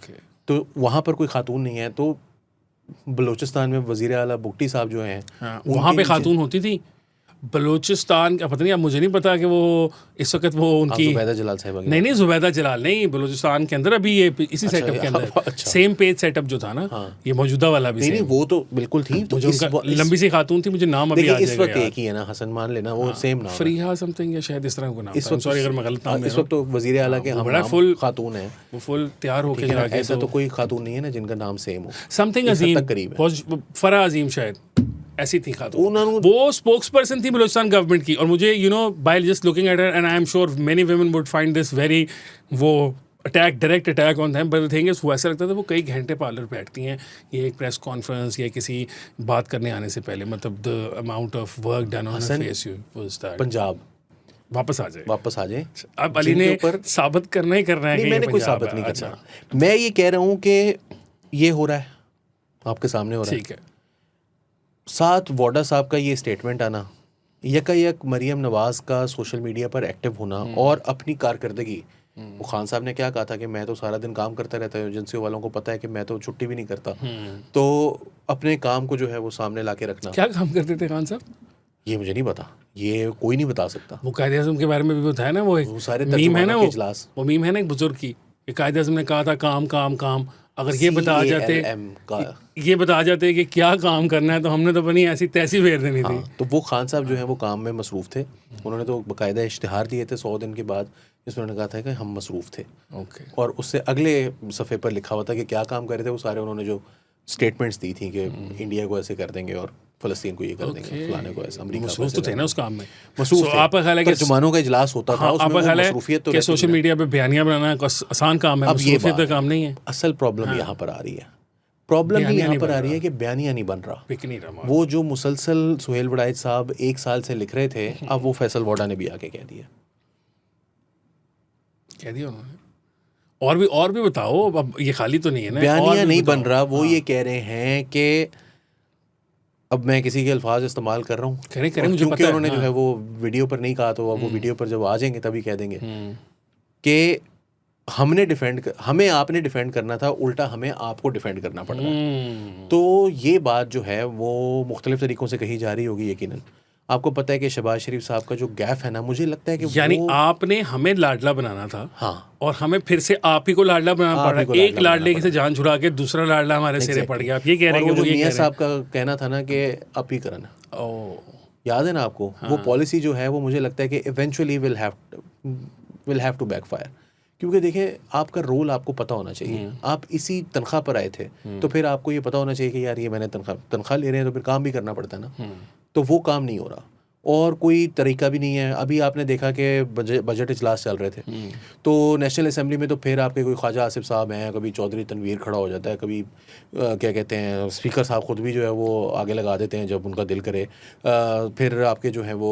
तो वहाँ पर कोई खातून नहीं है, तो बलूचिस्तान में वज़ीर आला बुगटी साहब जो हैं वहाँ पे खातून होती थी बलूचिस्तान का, पता नहीं, अब मुझे नहीं पता कि वो इस वक्त वो उनकी ज़ुबैदा जलाल साहब, नहीं ज़ुबैदा जलाल नहीं, बलूचिस्तान के अंदर अभी ये इसी सेटअप के अंदर सेम पेज सेटअप जो था ना, ये मौजूदा वाला भी नहीं वो तो बिल्कुल थी, तो लंबी सी खातून थी, मुझे नाम अभी इस वक्त एक ही है ना, हसन मान लेना, वो सेम नाम, फरीहा समथिंग या शायद इस तरह का नाम, इस वक्त, सॉरी अगर मैं गलत नाम, इस वक्त तो वज़ीर आला के बड़ा फुल खातून है, वो फुल तैयार होकर जाके, ऐसा तो कोई खातून नहीं है ना जिनका नाम सेम हो, समथिंग अजीम, फरा अजीम शायद ऐसी थी खातून, वो स्पोक्स पर्सन थी बलूचिस्तान गवर्नमेंट की, और मुझे by just looking at her and I am sure many women would find this very वो attack, direct attack on them, but the thing is वो ऐसा लगता था वो कई घंटे पार्लर बैठती हैं, ये एक प्रेस कॉन्फ्रेंस या किसी बात करने आने से पहले, मतलब the amount of work done on her face was that Punjab वापस आ जाए। अब अली ने साबित करना ही करना है नहीं, कि मैंने ये कोई पंजाब साबित है। नहीं अच्छा, करना, मैं ये कह रहा हूँ कि ये हो रहा है, आपके सामने हो रहा है। ठीक है। साथ वोडा साहब का ये स्टेटमेंट आना, यकायक मरियम नवाज़ का सोशल मीडिया पर एक्टिव होना और अपनी कारकर्दगी, वो खान साहब ने क्या कहा था कि मैं तो सारा दिन काम करता रहता हूँ, एजेंसी वालों को पता है कि मैं तो छुट्टी भी नहीं करता, तो अपने काम को जो है वो सामने ला के रखना। क्या काम करते थे खान साहब? ये मुझे नहीं पता, ये कोई नहीं बता सकता। वो कायदे आज़म के बारे में भी बताया ना, वो एक वो सारे मीम है ना, तर्जुमानों के इजलास। वो मीम है ना एक बुजुर्ग की, कि कायदे आज़म ने कहा था काम काम काम, अगर ये बता जाते CALM का ये बता जाते कि क्या काम करना है तो हमने तो बनी ऐसी तैसी फेर देनी थी। तो वो खान साहब जो है वो काम में मसरूफ़ थे, उन्होंने तो बाकायदा इश्तिहार दिए थे 100 दिन के बाद, जिसमें उन्होंने कहा था कि हम मसरूफ़ थे। ओके, और उससे अगले सफ़े पर लिखा हुआ था कि क्या काम कर रहे थे वो सारे, उन्होंने जो स्टेटमेंट्स दी थी कि इंडिया को ऐसे कर देंगे और फ़लस्तीन को ये कर देंगे, फलाने को ऐसा, अमेरिका को मसरूफ तो थे ना उस काम में। मसरूफ़ So, थे। आपका ख्याल है कि तर्जुमानों का इजलास होता था, उसमें आपका वो ख्याल है मसरूफियत तो कि रहती सोशल थी। मीडिया पे बयानियां बनाना कोई आसान काम है, अब ये मसरूफियत का बात काम नहीं है। असल प्रॉब्लम यहाँ पर आ रही है, प्रॉब्लम बयानिया यहाँ नहीं पर बन आ रही रहा। है कि बयानिया नहीं बन रहा। पिक नहीं रहा। वो जो मुसलसल सुहेल वड़ाइच साहब 1 साल से लिख रहे थे, अब वो फैसल वोडा ने भी आके कह दिया। कह दिया उन्होंने। और भी बताओ, अब ये खाली तो नहीं है ना, और बयानिया भी नहीं बताओ। बन रहा। वो ये कह रहे हैं कि अब मैं किसी के अल्फाज इस्तेमाल कर रहा हूँ, करें और मुझे क्योंकि पता है, उन्होंने जो हाँ। है वो वीडियो पर नहीं कहा, तो अब वो वीडियो पर जब आ जाएंगे तभी कह देंगे कि हमें आपने डिफेंड करना था, उल्टा हमें आपको डिफेंड करना पड़ रहा है। तो ये बात जो है वो मुख्तलिफ तरीक़ों से कही जा रही होगी यकीनन। आपको पता है कि शहबाज शरीफ साहब का जो गैप है ना, मुझे लगता है कि यानी वो आपने हमें लाडला बनाना था, हाँ, और हमें फिर से आप ही को लाडला बनाना आप ही पड़ा। को एक लाडला लाडले बनाना से जान छुड़ा के दूसरा लाडला हमारे सिरे पड़ गया। आप ये कह रहे हैं और कि वो वो जो ये मियां कह रहे साहब का कहना था ना कि आप ही करना, हैं। ओह, याद है ना आपको? वो पॉलिसी जो है वो मुझे लगता है कि eventually will have to backfire. क्योंकि देखिए, आपका रोल आपको पता होना चाहिए। आप इसी तनख्वाह पर आए थे, तो फिर आपको ये पता होना चाहिए कि यार ये मैंने तनख्वाह ले रहे हैं, तो फिर काम भी करना पड़ता है ना। तो वो काम नहीं हो रहा, और कोई तरीका भी नहीं है। अभी आपने देखा कि बजट इजलास चल रहे थे, तो नेशनल असेंबली में तो फिर आपके कोई ख्वाजा आसिफ साहब हैं, कभी चौधरी तनवीर खड़ा हो जाता है, कभी क्या कहते हैं स्पीकर साहब खुद भी जो है वो आगे लगा देते हैं जब उनका दिल करे। फिर आपके जो है वो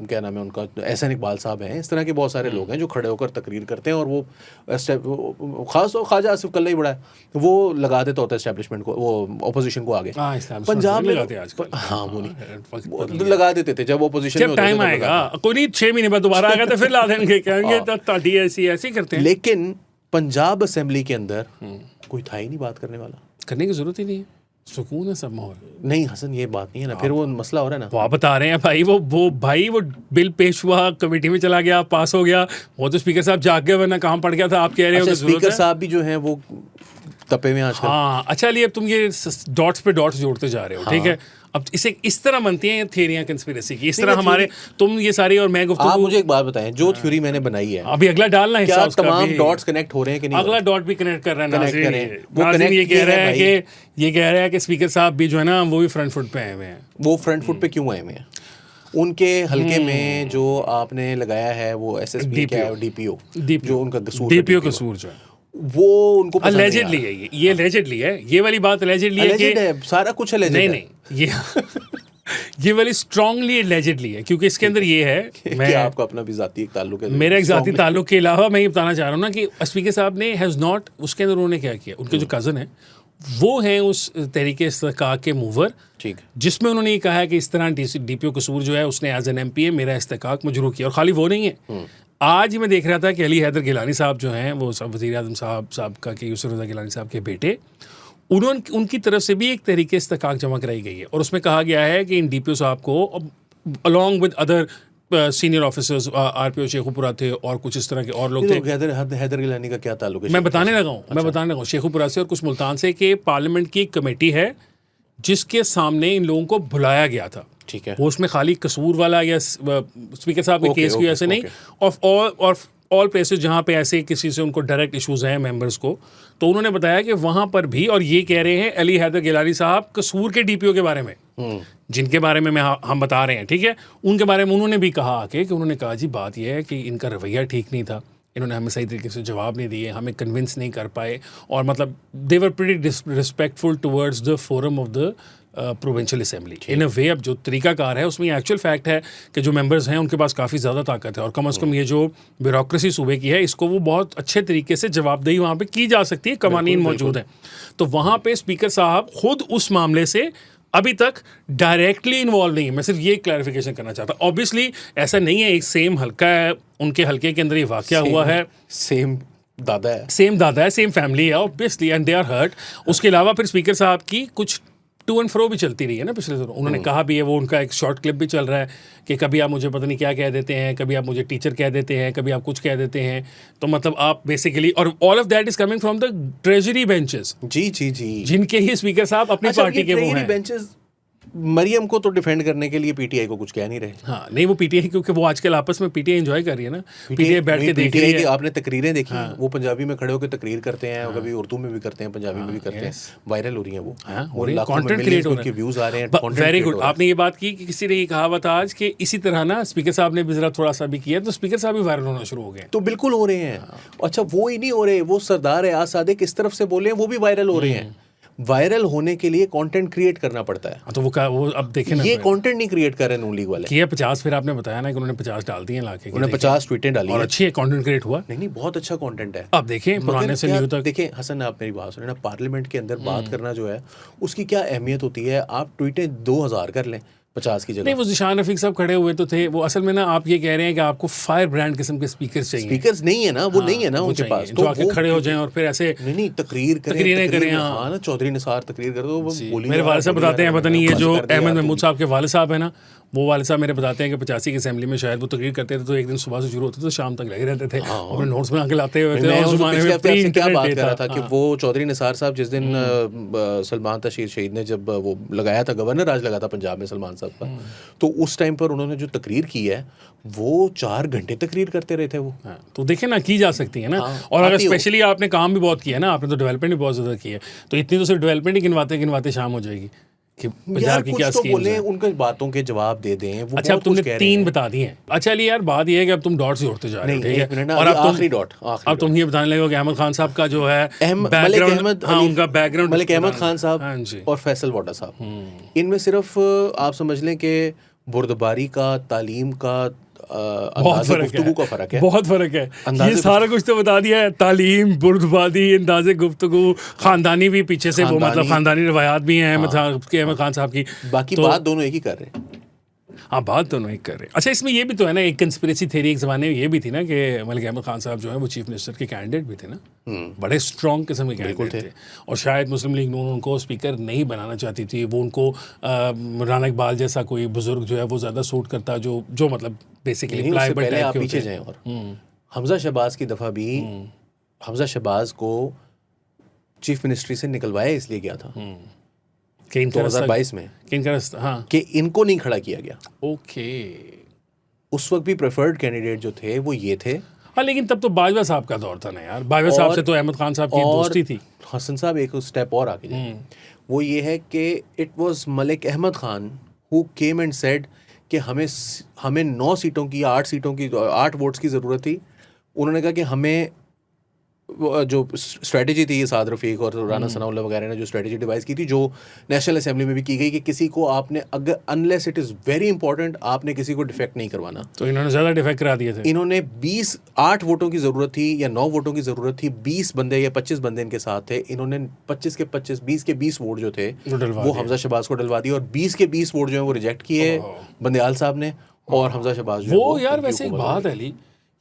क्या नाम है उनका, एहसन इकबाल साहब हैं। इस तरह के बहुत सारे लोग हैं जो खड़े होकर तकरीर करते हैं, और वो ख़ास तौर ख्वाजा आसिफ कल्ला ही बड़ा है, वो लगा देता होता है इस्टेब्लिशमेंट को, वो अपोजिशन को आगे। पंजाब में हाँ, वो नहीं लगा देते थे जब अपोजिशन जब टाइम आएगा, कोई नहीं 6 महीने बाद दोबारा आएगा तो फिर ला देंगे, कहेंगे ताटी ऐसी करते हैं। लेकिन पंजाब असेंबली के अंदर कोई था ही नहीं बात करने वाला, करने की जरूरत ही नहीं है, सुकून है सब माहौल। नहीं हसन, ये बात नहीं है ना, फिर वो मसला हो रहा है ना। वो आप बता रहे हैं भाई, वो बिल पेश हुआ, कमेटी में चला गया, पास हो गया, वो तो स्पीकर साहब जाग गए, वरना कहाँ पड़ गया था। आप कह रहे हो कि स्पीकर साहब भी जो है वो तपे में आजकल। हाँ, अच्छा लिए अब तुम ये डॉट्स पे डॉट्स जोड़ते जा रहे हो, ठीक है। अब इसे इस तरह बनती हैं थ्योरियां कंस्पिरेसी की, इस तरह हमारे तुम ये सारी और मैं गुफ्तगू। आप मुझे एक बात बताएं, जो थ्योरी मैंने बनाई है, अभी अगला डालना है, क्या तमाम डॉट्स कनेक्ट हो रहे हैं कि नहीं? अगला डॉट भी कनेक्ट कर रहा है नाज़रीन। वो नाज़रीन ये connect कह रहा किए है कि ये कह रहा है कि स्पीकर साहब भी जो है ना वो भी फ्रंट फुट पे आए हुए हैं। वो फ्रंट फुट पे क्यों आए हुए हैं? उनके हल्के में जो आपने लगाया है वो एसएसपी क्या है, डीपीओ, जो उनका कसूर, डीपीओ कसूर जो है वो उनको पसंद नहीं आ allegedly है। ये allegedly है, ये वाली बात allegedly है कि है, सारा कुछ alleged है। नहीं ये वाली स्ट्रांगली allegedly है, क्योंकि इसके अंदर ये है, मैं आपका अपना भी जाती एक ताल्लुक है, मेरा एक जाती ताल्लुक के अलावा मैं ये बताना चाह रहा हूँ ना कि स्पीकर साहब ने हैज़ नॉट, उसके अंदर उन्होंने क्या किया, उनके जो कज़न है वो हैं उस तरीके इस्तेकाक के मूवर, ठीक, जिसमें उन्होंने ये कहा है कि इस तरह डीपीओ कसूर जो है उसने एज एन एमपी मेरा इस्तेकाक मजरूह किया। और खाली वो नहीं है, आज ही मैं देख रहा था कि अली हैदर गिलानी साहब जो हैं, वो वज़ीर आज़म साहब का के यूसुफ रज़ा गिलानी साहब के बेटे, उनकी तरफ से भी एक तरीके इस्तेकाक जमा कराई गई है, और उसमें कहा गया है कि इन डीपीओ साहब को along with other senior officers, RPO Sheikhupura थे और कुछ इस तरह के और लोग थे। हैदर गिलानी का क्या ताल्लुक है? मैं बताने लगा हूँ शेखुपुरा से और कुछ मुल्तान से, कि पार्लियामेंट की एक कमेटी है जिसके सामने इन लोगों को बुलाया गया था। ठीक है, वो उसमें खाली कसूर वाला या स्पीकर साहब के केस की ऐसे नहीं, और ऑल प्लेसेस जहाँ पे ऐसे किसी से उनको डायरेक्ट इश्यूज हैं मेंबर्स को, तो उन्होंने बताया कि वहाँ पर भी, और ये कह रहे हैं अली हैदर गिलानी साहब कसूर के डीपीओ के बारे में, जिनके बारे में हम बता रहे हैं, ठीक है, उनके बारे में उन्होंने भी कहा कि उन्होंने कहा जी बात यह है कि इनका रवैया ठीक नहीं था, इन्होंने हमें सही तरीके से जवाब नहीं दिए, हमें कन्विंस नहीं कर पाए, और मतलब they were pretty respectful towards the forum of the provincial assembly in a way. अब जो तरीकाकार है उसमें एक्चुअल फैक्ट है कि जो मेंबर्स हैं उनके पास काफ़ी ज़्यादा ताकत है, और कम से कम ये जो ब्यूरोक्रेसी सूबे की है इसको वो बहुत अच्छे तरीके से जवाबदेही वहाँ पे की जा सकती है, कवानीन मौजूद हैं। तो वहाँ पे स्पीकर साहब खुद उस मामले से अभी तक डायरेक्टली इन्वॉल्व नहीं है। मैं सिर्फ ये क्लैरिफिकेशन करना चाहता हूँ। ऑब्वियसली ऐसा नहीं है एक सेम हल्का है, उनके हल्के के अंदर ये वाक़या हुआ है, सेम दादा है, सेम फैमिली है obviously, and they are hurt. उसके अलावा फिर स्पीकर साहब की कुछ टू एंड फ्रो भी चलती रही है ना पिछले दिनों। उन्होंने कहा भी है, वो उनका एक शॉर्ट क्लिप भी चल रहा है कि कभी आप मुझे पता नहीं क्या कह देते हैं, कभी आप मुझे टीचर कह देते हैं, कभी आप कुछ कह देते हैं। तो मतलब आप बेसिकली, और all of that is coming from the treasury benches, जी जी जी, जिनके ही स्पीकर साहब अपनी पार्टी के वो हैं। बेंचेस मरियम को तो डिफेंड करने के लिए पीटीआई को कुछ कह नहीं रहे। हाँ नहीं, वो पीटीआई, क्योंकि वो आजकल आपस में पीटीआई एंजॉय कर रही है ना, पीटीआई बैठ के देख रही है। आपने तकरीरें देखी? वो पंजाबी में खड़े होकर तकरीर करते हैं, कभी उर्दू में भी करते हैं, पंजाबी में भी करते हैं, वायरल हो रही हैं वो कंटेंट क्रिएट हो रहा है, व्यूज आ रहे हैं। Very good. आपने ये बात की कि किसी ने ये कहावत आज कि इसी तरह ना स्पीकर साहब ने भी जरा थोड़ा सा भी किया तो स्पीकर साहब भी वायरल होना शुरू हो गए। तो बिल्कुल हो रहे हैं। अच्छा, वो ही नहीं हो रहे, वो सरदार एयाज सादिक किस तरफ से बोले वो भी वायरल हो रहे हैं। वायरल होने के लिए कंटेंट क्रिएट करना पड़ता है। तो वो अब देखें ना, ये कंटेंट नहीं क्रिएट कर रहे नून लीग वाले। किया 50, फिर आपने बताया ना कि उन्होंने 50 डाल दिए लाके, उन्होंने 50 ट्वीटें डाली और अच्छी है, कंटेंट क्रिएट हुआ। नहीं, बहुत अच्छा कंटेंट है। अब देखें पुराने से न्यू तक। देखें हसन, आप मेरी बात सुने ना, पार्लियामेंट के अंदर बात करना जो है उसकी क्या अहमियत होती है। आप ट्वीटें 2000 कर लें 50 की जगह। नहीं, वो ज़िशान रफीक साहब खड़े हुए तो थे, वो असल में ना आप ये कह रहे हैं कि आपको फायर ब्रांड किस्म के स्पीकर्स चाहिए। स्पीकर्स नहीं है ना, वो नहीं है ना उनके पास, तो आके खड़े हो जाएं और फिर ऐसे नहीं तकरीरें करें। हाँ ना, चौधरी निसार तकरीर कर दो। मेरे वाले साहब बताते हैं, पता नहीं ये जो अहमद महमूद साहब के वाले साहब है ना, वो वाले साहब मेरे बताते हैं कि 85 की असेंबली में शायद वो तकरीर करते थे तो एक दिन सुबह से शुरू होते तो शाम तक लगे रहते थे, अपने नोट्स बना के लाते हुए थे। और ज़माने में प्री क्या बात इंटरनेट कर रहा था कि वो चौधरी निसार साहब जिस दिन सलमान तशीर शहीद ने जब वो लगाया था, गवर्नर राज लगा था पंजाब में सलमान साहब का, तो उस टाइम पर उन्होंने जो तकरीर की है वो 4 घंटे तकरीर करते रहे थे वो। तो देखें ना, की जा सकती है ना। और अगर स्पेशली आपने काम भी बहुत किया है ना, आपने तो डेवलपमेंट भी बहुत ज़्यादा की है, तो इतनी तो सिर्फ डेवलपमेंट ही गिनवाते शाम हो जाएगी कि पंजाब की क्या स्कीम्स हैं। उनके बातों के जवाब दे दें। वो अच्छा, अब तुमने 3 बता दिए हैं। अच्छा चलिए यार, बात ये है कि अब तुम डॉट से जोड़ते जा रहे हो, ठीक है? और अब तुम ये बताने लगे कि अहमद खान साहब का जो है बैकग्राउंड, हाँ उनका बैकग्राउंड, मलिक अहमद खान साहब और फैसल वाडा साहब, इनमें सिर्फ आप समझ लें कि बुर्दबारी का, तालीम का, बहुत फर्क है। बहुत फ़र्क है। ये सारा कुछ तो बता दिया है, तालीम, बुर्दबादी, अंदाज़े गुफ्तगू, ख़ानदानी भी पीछे से, वो मतलब ख़ानदानी रवायात भी हैं अहमद खान साहब की। बाकी बात दोनों एक ही कर रहे हैं। हाँ, बात दोनों एक कर रहे हैं। अच्छा, इसमें ये भी तो है ना, एक कंस्पिरेसी थ्योरी एक ज़माने में ये भी थी ना कि मलिक अहमद खान साहब जो है वो चीफ मिनिस्टर के कैंडिडेट भी थे ना, बड़े स्ट्रॉन्ग किस्म के कैंडिडेट थे। और शायद मुस्लिम लीग नून उनको स्पीकर नहीं बनाना चाहती थी, वो उनको राना इकबाल जैसा कोई बुजुर्ग जो है वो ज़्यादा सूट करता, जो मतलब बेसिकली पहले आप पीछे जाएं। और हमजा शहबाज की दफ़ा भी हमजा शहबाज को चीफ मिनिस्ट्री से निकलवाया इसलिए गया था 2022 में, हाँ, कि इनको नहीं खड़ा किया गया। ओके, उस वक्त भी प्रेफर्ड कैंडिडेट जो थे वो ये थे। हाँ, लेकिन तब तो बाजवा साहब का दौर था ना यार, बाजवा साहब से तो अहमद खान साहब की दोस्ती थी। हसन साहब एक स्टेप और आगे जाए, वो ये है कि it was Malik Ahmad Khan who came and said कि हमें 9 सीटों की, 8 सीटों की, 8 वोट्स की ज़रूरत थी। उन्होंने कहा कि हमें जो स्ट्रेटजी थी, ये साद रफ़ीक और राना सनाउल्लाह वगैरह ने जो स्ट्रेटजी डिवाइस की थी, जो नेशनल असेंबली में भी की गई, कि किसी को आपने अगर unless it is very important, आपने किसी को डिफेक्ट नहीं करवाना। तो इन्होंने ज़्यादा डिफेक्ट करा दिए थे। इन्होंने 8 वोटों की ज़रूरत थी या 9 वोटों की ज़रूरत थी, 20 बंदे या 25 बंदे इनके साथ थे। इन्होंने 25 के 25, 20 के 20 वोट जो थे वो हमजा शहबाज को डलवा दिए, और 20 के 20 वोट जो है वो रिजेक्ट किए बंदियाल साहब ने, और हमजा शहबाज वो यार वैसे एक बात है अली,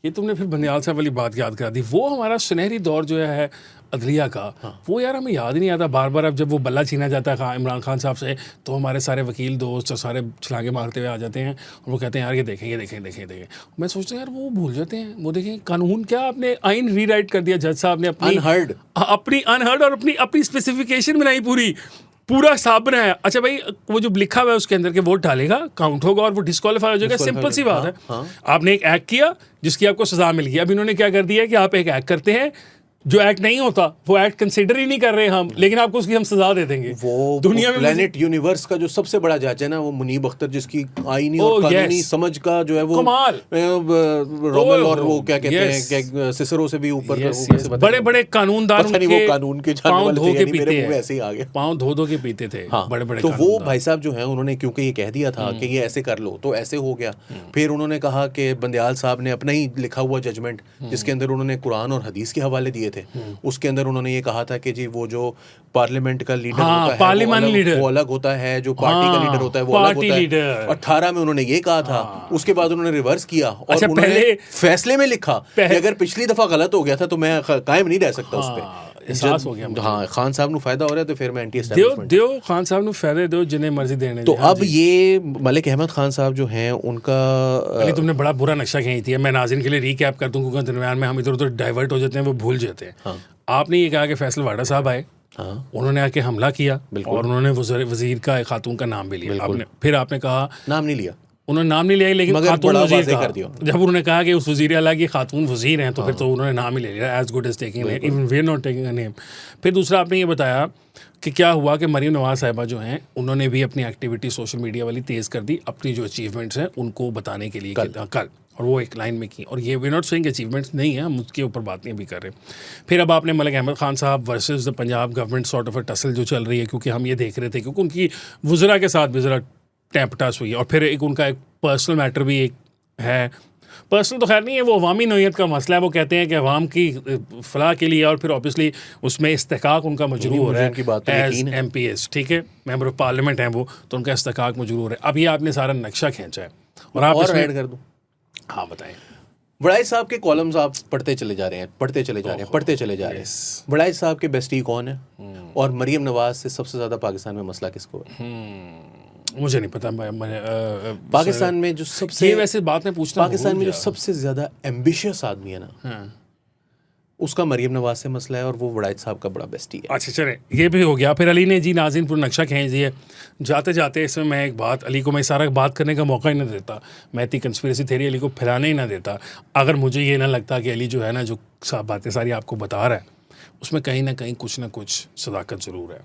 ये तुमने फिर बंदियाल साहब वाली बात याद करा दी। वो हमारा सुनहरी दौर जो है अदलिया का, वो यार हमें याद ही नहीं आता। बार बार अब जब वो बल्ला छीना जाता है इमरान खान साहब से, तो हमारे सारे वकील दोस्त और सारे छलांगे मारते हुए आ जाते हैं और वो कहते हैं यार ये देखें। मैं सोचता हूँ यार वो भूल जाते हैं, वो देखें कानून क्या, आपने आइन रीराइट कर दिया, जज साहब ने अपनी अनहर्ड और अपनी स्पेसिफिकेशन बनाई, पूरा हिसाब बनाया। अच्छा भाई, वो जो लिखा हुआ है उसके अंदर के वोट डालेगा, काउंट होगा और वो डिस्क्वालीफाई हो जाएगा। सिंपल सी बात है। आपने एक एक्ट किया जिसकी आपको सजा मिल गई। अब इन्होंने क्या कर दिया है कि आप एक एक्ट करते हैं जो एक्ट नहीं होता वो एक्ट कंसिडर ही नहीं कर रहे हम, लेकिन आपको उसकी हम सजा दे देंगे। वो दुनिया में प्लेनेट यूनिवर्स का जो सबसे बड़ा जज है ना, वो मुनीब अख्तर, जिसकी आईनी और कानूनी समझ का जो है वो कमाल, रोमेल और वो क्या कहते हैं सिसरो से भी ऊपर, बड़े बड़े कानूनदार वो कानून के जानने वाले थे, यानी मेरे मुंह में ऐसे ही आ गया, पाँव धो के पीते थे बड़े बड़े। तो वो भाई साहब जो है उन्होंने क्योंकि ये कह दिया था कि ये ऐसे कर लो तो ऐसे हो गया। फिर उन्होंने कहा कि बंदयाल साहब ने अपना ही लिखा हुआ जजमेंट, जिसके अंदर उन्होंने कुरान और हदीस के हवाले दिए थे, उसके अंदर उन्होंने ये कहा था कि जी वो जो पार्लियामेंट का लीडर होता है वो अलग होता है, जो पार्टी का लीडर होता है वो अलग होता है। 18 में उन्होंने ये कहा था, उसके बाद उन्होंने रिवर्स किया और उन्होंने फैसले में लिखा कि अगर पिछली दफा गलत हो गया था तो मैं कायम नहीं रह सकता उस पे। एहसास हो गया। हाँ, खान साहब को फायदा हो रहा है तो फिर मैं एंटी एस्टैब्लिशमेंट दो खान साहब को फायदे दो जिन्हें मर्जी देने। तो अब ये मलिक अहमद खान साहब जो हैं उनका तुमने बड़ा बुरा नक्शा खींच दिया। मैं नाज़रीन के लिए रीकैप कर दूं क्योंकि दरमियान में हम इधर उधर डाइवर्ट हो जाते हैं, वो भूल जाते हैं। आपने ये कहा कि फैसल वाडा साहब आए, उन्होंने आके हमला किया और उन्होंने वजीर का खातून का नाम भी लिया। फिर आपने कहा नाम नहीं लिया, उन्होंने नाम नहीं लिया, लेकिन खातून वजीर कर दिया। जब उन्होंने कहा कि उस वजीर आला की खातून वजीर हैं तो फिर तो उन्होंने नाम ही ले लिया, as good as taking even we are not taking a name. फिर दूसरा आपने ये बताया कि क्या हुआ कि मरीम नवाज साहिबा जो हैं उन्होंने भी अपनी एक्टिविटी सोशल मीडिया वाली तेज़ कर दी, अपनी जो अचीवमेंट्स हैं उनको बताने के लिए कल, और वो एक लाइन में की। और ये वी नॉट सेइंग अचीवमेंट्स नहीं है, हम उसके ऊपर बात नहीं भी कर रहे। फिर अब आपने मलिक अहमद खान साहब versus the Punjab government sort of a tussle जो चल रही है, क्योंकि हम ये देख रहे थे क्योंकि उनकी वज़रा के साथ भी ज़रा टैंपटास हुई है। और फिर एक उनका एक पर्सनल मैटर भी एक है, पर्सनल तो खैर नहीं है, वो अवामी नौयत का मसला है। वो कहते हैं कि अवाम की फलाह के लिए, और फिर ऑब्वियसली उसमें इस्तेकाक उनका मजरूह हो रहा है एज MPs, ठीक है, मेंबर ऑफ पार्लियामेंट हैं वो, तो उनका इस्तेकाक मजरूह हो रहा है। अब ये आपने सारा नक्शा खींचा है और आप इसमें ऐड कर दूं। हाँ बताएं। वड़ाई साहब के कॉलम्स आप पढ़ते चले जा रहे हैं। वड़ाई साहब के बेस्टी कौन है और मरीम नवाज से सबसे ज्यादा पाकिस्तान में मसला किसको है? मुझे नहीं पता। पाकिस्तान में जो सबसे, ये वैसे बात में पूछना, पाकिस्तान में जो सबसे ज्यादा एम्बिशियस आदमी है ना, उसका मरीम नवाज से मसला है और वो वड़ाई साहब का बड़ा बेस्टी है। अच्छा चले, ये भी हो गया। फिर अली ने जी नाज़रीन पूरा नक्शा खींच दिया। जाते जाते इसमें मैं एक बात, अली को मैं सारा बात करने का मौका ही ना देता, मैं इतनी कंस्पिरेसी थ्योरी अली को फैलाने ही ना देता, अगर मुझे ये ना लगता कि अली जो है ना जो बातें सारी आपको बता रहा है उसमें कहीं ना कहीं कुछ ना कुछ सदाकत ज़रूर है।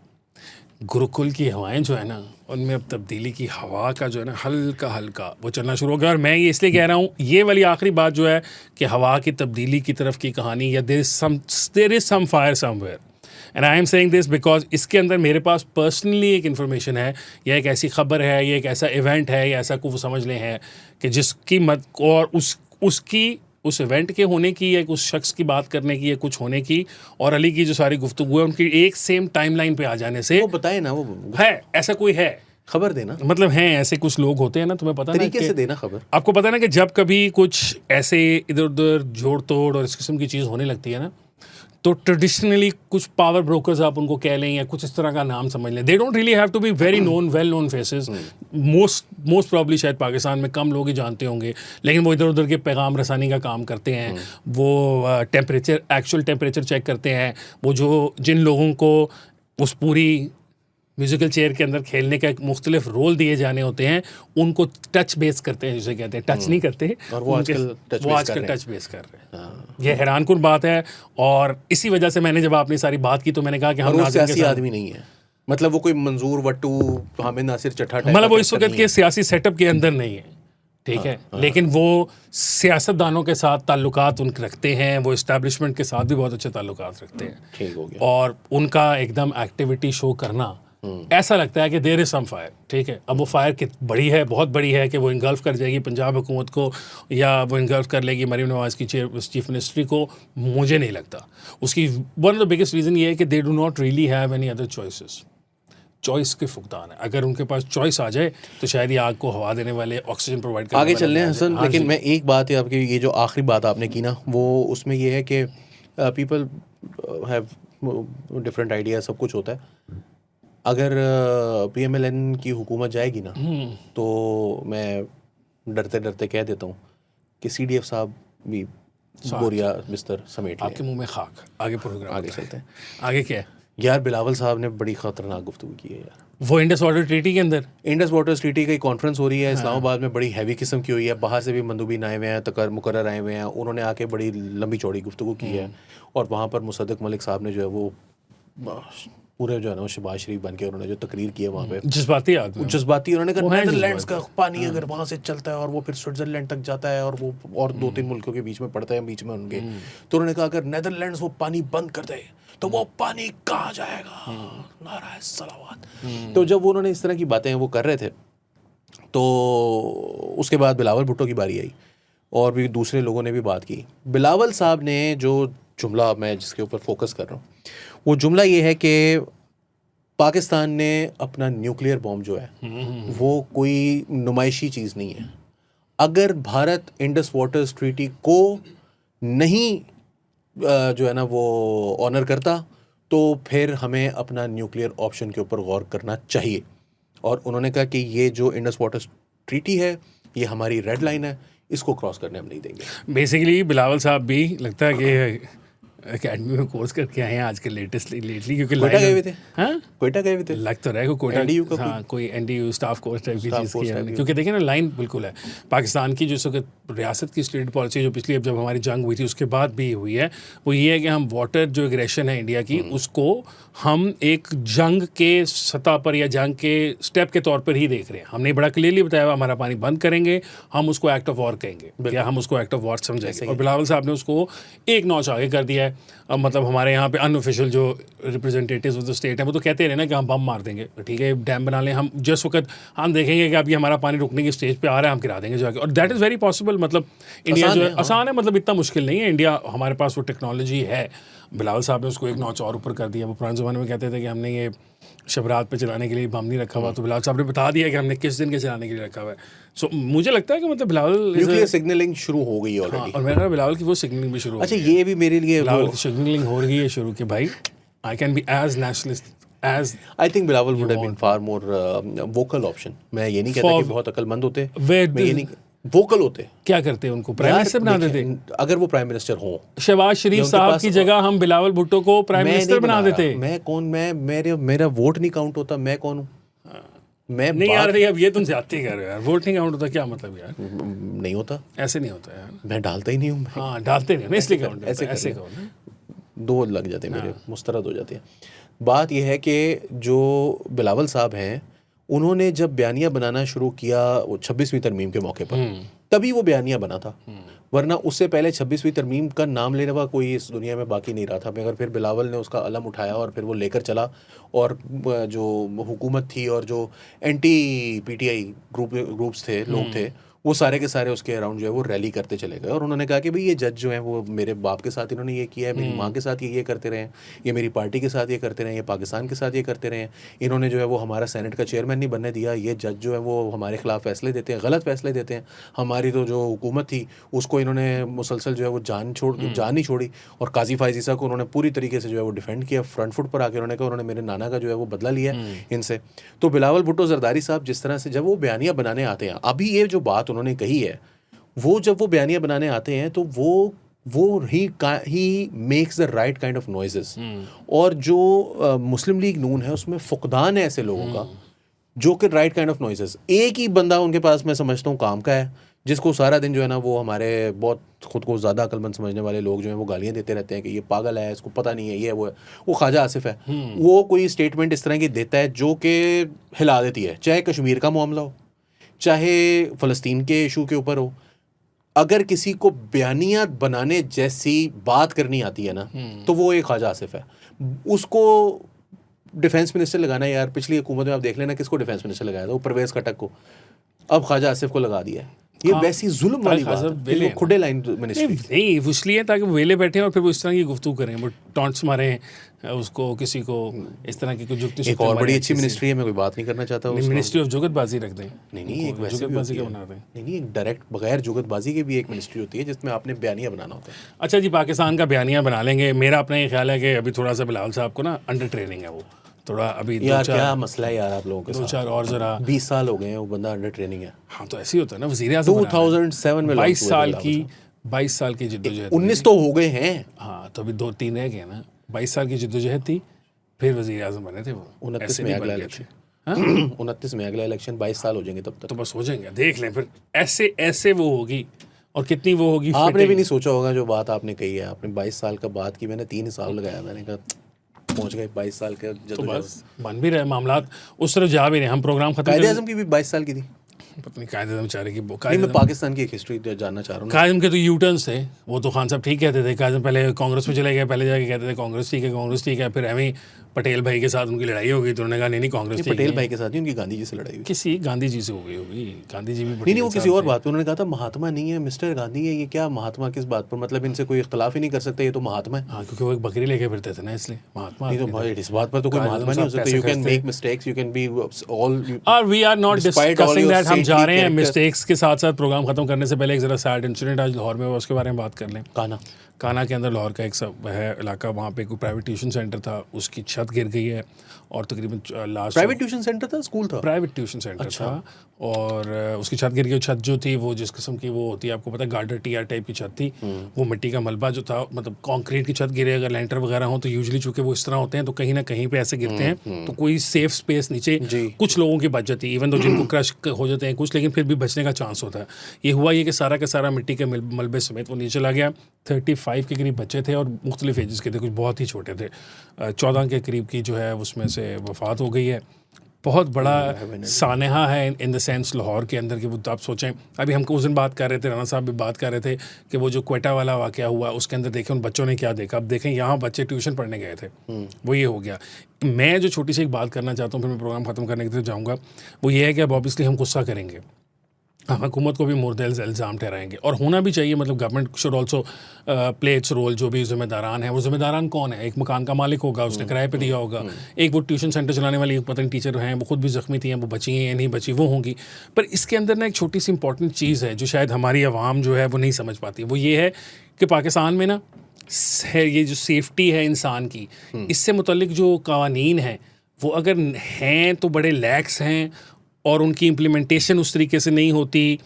गुरुकुल की हवाएं जो है ना, उनमें अब तब्दीली की हवा का जो है ना हल्का हल्का वो चलना शुरू हो गया। और मैं ये इसलिए कह रहा हूँ, ये वाली आखिरी बात जो है कि हवा की तब्दीली की तरफ की कहानी, या there is some fire somewhere, and I am saying this because इसके अंदर मेरे पास पर्सनली एक इन्फॉर्मेशन है, या एक ऐसी खबर है, या एक ऐसा इवेंट है, या ऐसा को समझ लें है कि जिसकी मत और उसकी उस इवेंट के होने की, या उस शख्स की बात करने की, या कुछ होने की, और अली की जो सारी गुफ्तगू है उनकी एक सेम टाइमलाइन पे आ जाने से, वो बताए ना, वो है ऐसा कोई है, खबर देना, मतलब हैं ऐसे कुछ लोग होते हैं ना, तुम्हें पता तरीके से देना खबर। आपको पता है ना कि जब कभी कुछ ऐसे इधर उधर जोड़ तोड़ और इस किस्म की चीज़ होने लगती है ना, तो ट्रेडिशनली कुछ पावर ब्रोकर्स आप उनको कह लें या कुछ इस तरह का नाम समझ लें, they don't really have to be very known, well known faces. Most probably शायद पाकिस्तान में कम लोग ही जानते होंगे, लेकिन वो इधर उधर के पैगाम रसानी का काम करते हैं। वो एक्चुअल टेम्परेचर चेक करते हैं। वो जो जिन लोगों को उस पूरी म्यूजिकल चेयर के अंदर खेलने का एक मुख्तलिफ रोल दिए जाने होते हैं, उनको टच बेस करते हैं, जिसे कहते हैं टच नहीं करते, और वो आजकल टच बेस कर रहे हैं। ये हैरानकुन बात है, और इसी वजह से मैंने जब आपने सारी बात की तो मैंने कहा कि हम सियासी आदमी नहीं है, मतलब वो कोई मंजूर वट्टू हामिद नासिर चट्टा, मतलब वो इस वक्त के सियासी सेटअप के अंदर नहीं है, ठीक है, लेकिन वो सियासतदानों के साथ ताल्लुकात उनके रखते हैं, वो इस्टेब्लिशमेंट के साथ भी बहुत अच्छे ताल्लुकात रखते हैं। ठीक हो गया। और उनका एकदम एक्टिविटी शो करना ऐसा लगता है कि देयर इज सम फायर, ठीक है। अब वो फायर कितनी बड़ी है, बहुत बड़ी है कि वो इनगल्फ कर जाएगी पंजाब हुकूमत को, या वो इनगल्फ कर लेगी मरीम नवाज़ की चीफ मिनिस्ट्री को, मुझे नहीं लगता। उसकी one of the biggest reason ये है कि they do not really have any other choices. Choice के फुकदान है, अगर उनके पास चॉइस आ जाए तो शायद ये आग को हवा देने वाले, ऑक्सीजन प्रोवाइड करने आगे चल रहे हैं हसन। लेकिन मैं एक बात है आपकी, ये जो आखिरी बात आपने की ना, वो उसमें ये है कि पीपल हैव डिफरेंट आइडिया, सब कुछ होता है। अगर PMLN की हुकूमत जाएगी ना, तो मैं डरते डरते कह देता हूँ कि CDF साहब भी बोरिया बिस्तर समेट आपके मुंह में खाक। आगे प्रोग्राम आगे चलते हैं। आगे क्या है यार, बिलावल साहब ने बड़ी खतरनाक गुफ्तगू की है यार। वो इंडस वाटर ट्रीटी के अंदर इंडस वाटर ट्रीटी की कॉन्फ्रेंस हो रही है इस्लामाबाद में, बड़ी हैवी किस्म की हुई है, बाहर से भी मंदूबीन आए हुए हैं, मुकर्रर आए हुए हैं, उन्होंने आके बड़ी लंबी चौड़ी गुफ्तगू की है और वहाँ पर मुसद्दिक मलिक साहब ने जो है वो पूरे जो है ना शहबाज शरीफ बन के उन्होंने जो तकरीर की है वहाँ पे, जज़बाती आदमी, जज्बाती, उन्होंने कहा वो है नेदरलैंड्स का पानी अगर वहाँ से चलता है और वो फिर स्विट्जरलैंड तक जाता है और वो और 2-3 मुल्कों के बीच में पड़ता है बीच में उनके, तो उन्होंने कहा अगर नेदरलैंड्स वो पानी बंद कर दे तो वो पानी कहाँ जाएगा, नारा सलावत। तो जब वो उन्होंने इस तरह की बातें वो कर रहे थे तो उसके बाद बिलावल भुट्टो की बारी आई और भी दूसरे लोगों ने भी बात की। बिलावल साहब ने जो जुमला मैं जिसके ऊपर फोकस कर रहा हूँ वो जुमला ये है कि पाकिस्तान ने अपना न्यूक्लियर बॉम्ब जो है वो कोई नुमाइशी चीज़ नहीं है। अगर भारत इंडस वाटर ट्रीटी को नहीं जो है ना वो ऑनर करता तो फिर हमें अपना न्यूक्लियर ऑप्शन के ऊपर गौर करना चाहिए। और उन्होंने कहा कि ये जो इंडस वाटर ट्रीटी है ये हमारी रेड लाइन है, इसको क्रॉस करने हम नहीं देंगे। बेसिकली बिलावल साहब भी लगता है कि एकेडमी में कोर्स करके आए हैं आजकल लेटली क्योंकि कोयटा गए हुए थे, हाँ कोयटा गए हुए थे, लग तो रहा है कोयटा NDU का हाँ कोई NDU स्टाफ कोर्स टाइप की स्टाफ चीज़ कोर्स की टाइप है की। क्योंकि देखिए ना लाइन बिल्कुल है पाकिस्तान की जो रियासत की स्टेट पॉलिसी जो पिछली अब जब हमारी जंग हुई थी उसके बाद भी हुई है वो ये है कि हम वाटर जो एग्रेशन है इंडिया की उसको हम एक जंग के सतह पर या जंग के स्टेप के तौर पर ही देख रहे हैं। हमने बड़ा क्लियरली बताया हुआ हमारा पानी बंद करेंगे, हम उसको एक्ट ऑफ वॉर कहेंगे या हम उसको एक्ट ऑफ वॉर समझेंगे। और बिलावल साहब ने उसको एक नॉच आगे कर दिया है। अब मतलब हमारे यहाँ पे अनऑफिशियल जो रिप्रेजेंटेटिव्स ऑफ द स्टेट है वो तो कहते रहे ना कि हम बम मार देंगे, ठीक है डैम बना लें, हम जिस वक्त हम देखेंगे कि अभी हमारा पानी रुकने की स्टेज पे आ रहा है हम गिरा देंगे जाके। और दैट इज़ वेरी पॉसिबल। मतलब इंडिया जो है आसान है, मतलब इतना मुश्किल नहीं है। इंडिया हमारे पास वो टेक्नोलॉजी है। बिलावल साहब ने उसको एक नॉच और ऊपर कर दिया। वो पुराने ज़माने में कहते थे कि हमने ये शबरात पे चलाने के लिए बम नहीं रखा हुआ, तो बिलावल साहब ने बता दिया कि हमने किस दिन के चलाने के लिए रखा हुआ है। सो मुझे लगता है कि मतलब बिलावल न्यूक्लियर सिग्नलिंग शुरू हो गई है हाँ, ऑलरेडी। और मेरा ख्याल है बिलावल की वो सिग्नलिंग भी शुरू हो अच्छा गई है। ये भी मेरे लिए बिलावल की सिग्नलिंग हो रही है शुरू कि भाई I can be as nationalist as I think Bilawal would have been far more vocal option. मैं ये नहीं कहता कि बहुत अक्लमंद होते, मैं ये नहीं वोकल होते। क्या करते हैं उनको प्राइम मिनिस्टर बना देते। अगर वो प्राइम मिनिस्टर हों, शहबाज शरीफ साहब की जगह हम बिलावल भुट्टो को प्राइम मिनिस्टर बना देते। मैं कौन, मैं मेरा वोट नहीं काउंट होता, मैं कौन हूँ? मैं नहीं यार अब ये तुम ज्यादती कर रहे हो यार। वोट नहीं काउंट होता क्या मतलब यार? नहीं होता, ऐसे नहीं होता यार। मैं डालता ही नहीं हूँ। हाँ डालते नहीं ना इसलिए काउंट ऐसे कहो ना। दो लग जाते हैं मेरे, मुस्तरद हो जाते हैं। बात यह है कि जो बिलावल साहब हैं उन्होंने जब बयानिया बनाना शुरू किया वो 26वीं तरमीम के मौके पर, तभी वो बयानिया बना था, वरना उससे पहले 26वीं तरमीम का नाम लेने वाला कोई इस दुनिया में बाकी नहीं रहा था। मगर फिर बिलावल ने उसका अलम उठाया और फिर वो लेकर चला और जो हुकूमत थी और जो एंटी PTI ग्रुप्स थे, लोग थे, वो सारे के सारे उसके अराउंड जो है वो रैली करते चले गए और उन्होंने कहा कि भाई ये जज जो हैं वो मेरे बाप के साथ इन्होंने ये किया है, मेरी माँ के साथ ये करते रहे हैं, ये मेरी पार्टी के साथ ये करते रहे, ये पाकिस्तान के साथ ये करते रहे हैं, इन्होंने जो है वो हमारा सेनेट का चेयरमैन नहीं बनने दिया, ये जज जो है वो हमारे खिलाफ फैसले देते हैं, गलत फैसले देते हैं, हमारी तो जो हुकूमत थी उसको इन्होंने मुसलसल जो है वो जान नहीं छोड़ी। और काजी फायजीसा को उन्होंने पूरी तरीके से जो है वो डिफेंड किया, फ्रंट फुट पर आके उन्होंने कहा उन्होंने मेरे नाना का जो है वो बदला लिया इनसे। तो बिलावल भुट्टो जरदारी साहब जिस तरह से जब वो बयानिया बनाने आते हैं, अभी ये जो बात उन्होंने कही है वो जब वो बयानिया बनाने आते हैं तो वो he makes the right kind of noises. और जो मुस्लिम लीग नून है उसमें फुकदान है ऐसे लोगों का जो कि राइट काइंड ऑफ नॉइजेस। एक ही बंदा उनके पास मैं समझता हूँ काम का है जिसको सारा दिन जो है ना वो हमारे बहुत खुद को ज़्यादा अक्लमंद समझने वाले लोग जो हैं वो गालियाँ देते रहते हैं कि ये पागल है, इसको पता नहीं है, ये वो है। वो ख्वाजा आसिफ है, वो कोई स्टेटमेंट इस तरह की देता है जो कि हिला देती है, चाहे कश्मीर का मामला हो, चाहे फ़लस्तीन के इशू के ऊपर हो। अगर किसी को बयानिया बनाने जैसी बात करनी आती है ना तो वो एक ख्वाजा आसिफ है। उसको डिफेंस मिनिस्टर लगाना है यार, पिछली हुकूमत में आप देख लेना किसको डिफेंस मिनिस्टर लगाया था, वो परवेज़ खटक को, अब ख्वाजा आसिफ को लगा दिया है। ये वैसी जुल्म वाली बात है, खुडे लाइन मिनिस्ट्री नहीं इसलिए ताकि वो वेले बैठे और फिर वो इस तरह की गुफ्तगू करें, वो टॉन्ट्स मारें उसको, किसी को इस तरह की कुछ जुगती। एक और बड़ी अच्छी मिनिस्ट्री है, मैं कोई बात नहीं करना चाहता हूँ, मिनिस्ट्री ऑफ जुगतबाजी रख दें। नहीं एक वैसे जुगतबाजी का बना दें। नहीं एक डायरेक्ट बगैर जुगतबाजी की भी एक मिनिस्ट्री होती है जिसमें आपने बयानिया बनाना होता है। अच्छा जी, पाकिस्तान का बयानिया बना लेंगे। मेरा अपना ये ख्याल है कि अभी थोड़ा सा बिलावल साहब को ना अंडर ट्रेनिंग है, वो थोड़ा अभी यार क्या मसला है यार आप लोगों के साथ, 2-4 और जरा 20 साल हो गए हैं वो बंदा अंडर ट्रेनिंग है। हाँ तो ऐसे ही होता है ना, वज़ीर आज़म 2007 में 22 साल की जिद्दोजहद। 19 तो हो गए हैं। हाँ तो अभी 2-3 रह गए ना। 22 साल की जिद्दोजहद थी, फिर वज़ीर आज़म बने थे वो, 29 ऐसे में नहीं अगला बन गए इलेक्शन। थे। 29 में अगला इलेक्शन, 22 साल हो जाएंगे तब तक। तो बस हो जाएंगे, देख लें फिर ऐसे ऐसे वो होगी, और कितनी वो होगी। आपने भी नहीं सोचा होगा जो बात आपने कही है, आपने 22 साल का बात की, मैंने 3 साल लगाया, मैंने कहा पहुंच गए 22 साल के तो बस बन भी रहे मामला, उस तरफ जा भी रहे। हम प्रोग्राम खत्म कायदे आज़म की भी 22 साल की थी। पता नहीं कायदे आज़म बेचारे की नहीं, मैं पाकिस्तान की एक हिस्ट्री जानना चाह रहा हूँ। कायदे के तो यू टर्न्स थे, वो तो खान साहब ठीक कहते थे। कायदे पहले कांग्रेस में चले गए, पहले जाके कहते थे कांग्रेस ठीक है, कांग्रेस ठीक है, फिर एम पटेल भाई के साथ उनकी लड़ाई हो गई तो उन्होंने कहा नहीं कांग्रेस ठीक है। पटेल भाई के साथ ही उनकी गांधी जी से लड़ाई हुई, किसी गांधी जी से हो गई होगी, गांधी जी भी नहीं वो किसी और बात पे, उन्होंने कहा था महात्मा नहीं है मिस्टर गांधी है। ये क्या महात्मा किस बात पर, मतलब इनसे कोई इख्तलाफ ही नहीं कर सकते, ये तो महात्मा है। हाँ, क्योंकि वो एक बकरी लेके फिरते थे ना, इसलिए महात्मा। नहीं तो भाई इस बात पर तो कोई महात्मा नहीं हो सकता। You can make mistakes, you can be all, और we are not discussing that. हम जा रहे हैं मिस्टेक्स के साथ साथ। प्रोग्राम खत्म करने से पहले एक जरा सैड इंसिडेंट आज लाहौर में, उसके बारे में बात कर लें। काना के अंदर लाहौर का एक सब है इलाका, वहाँ पे कोई प्राइवेट ट्यूशन सेंटर था, उसकी छत गिर गई है और तकरीबन लास्ट। प्राइवेट ट्यूशन सेंटर था, स्कूल था? प्राइवेट ट्यूशन सेंटर था, और उसकी छत गिर गई। छत जो थी वो जिस किस्म की वो होती है, आपको पता है गार्डर टीआर टाइप की छत थी, वो मिट्टी का मलबा जो था, मतलब कंक्रीट की छत गिरे अगर लेंटर वगैरह हो तो यूजुअली चूंकि वो इस तरह होते हैं तो कहीं ना कहीं पे ऐसे गिरते हैं, तो कोई सेफ स्पेस नीचे कुछ लोगों की बच जाती है, इवन तो जिनको क्रश हो जाते हैं कुछ, लेकिन फिर भी बचने का चांस होता है। ये हुआ ये कि सारा का सारा मिट्टी के मलबे समेत वो नीचे चला गया। 35 के करीब बच्चे थे और मुख्तलिफ एजेस के थे, कुछ बहुत ही छोटे थे। 14 के करीब की जो है उसमें से वफ़ात हो गई है। बहुत बड़ा सानहा है इन द सेंस लाहौर के अंदर कि वो आप सोचें, अभी हमको उस दिन बात कर रहे थे, राना साहब भी बात कर रहे थे कि वो जो क्वेटा वाला वाक़या हुआ उसके अंदर देखें उन बच्चों ने क्या देखा। अब देखें यहाँ बच्चे ट्यूशन पढ़ने गए थे, वो ये हो गया। मैं जो छोटी सी एक बात करना चाहता हूँ, फिर मैं प्रोग्राम ख़त्म करने की तरफ जाऊँगा, वो ये है कि अब ऑब्वियसली हम गुस्सा करेंगे, हम हुकूमत को भी मुर्देल इल्ज़ाम ठहराएंगे, और होना भी चाहिए। मतलब government should also play its role. जो भी जिम्मेदारान है, वो जिम्मेदारान कौन है? एक मकान का मालिक होगा, उसने किराए पे दिया होगा। एक वो ट्यूशन सेंटर चलाने वाली एक पता नहीं टीचर हैं, वो खुद भी ज़ख्मी थी हैं, वो बची हैं या नहीं बची वो होंगी। पर इसके अंदर ना एक छोटी सी इंपॉर्टेंट चीज़ है जो शायद हमारी आवाम जो है वो नहीं समझ पाती। वो ये है कि पाकिस्तान में ना ये जो सेफ्टी है इंसान की, इससे मुतल्लिक जो कवानीन हैं वो अगर हैं तो बड़े लैक्स हैं और उनकी इम्प्लीमेंटेशन उस तरीके से नहीं होती।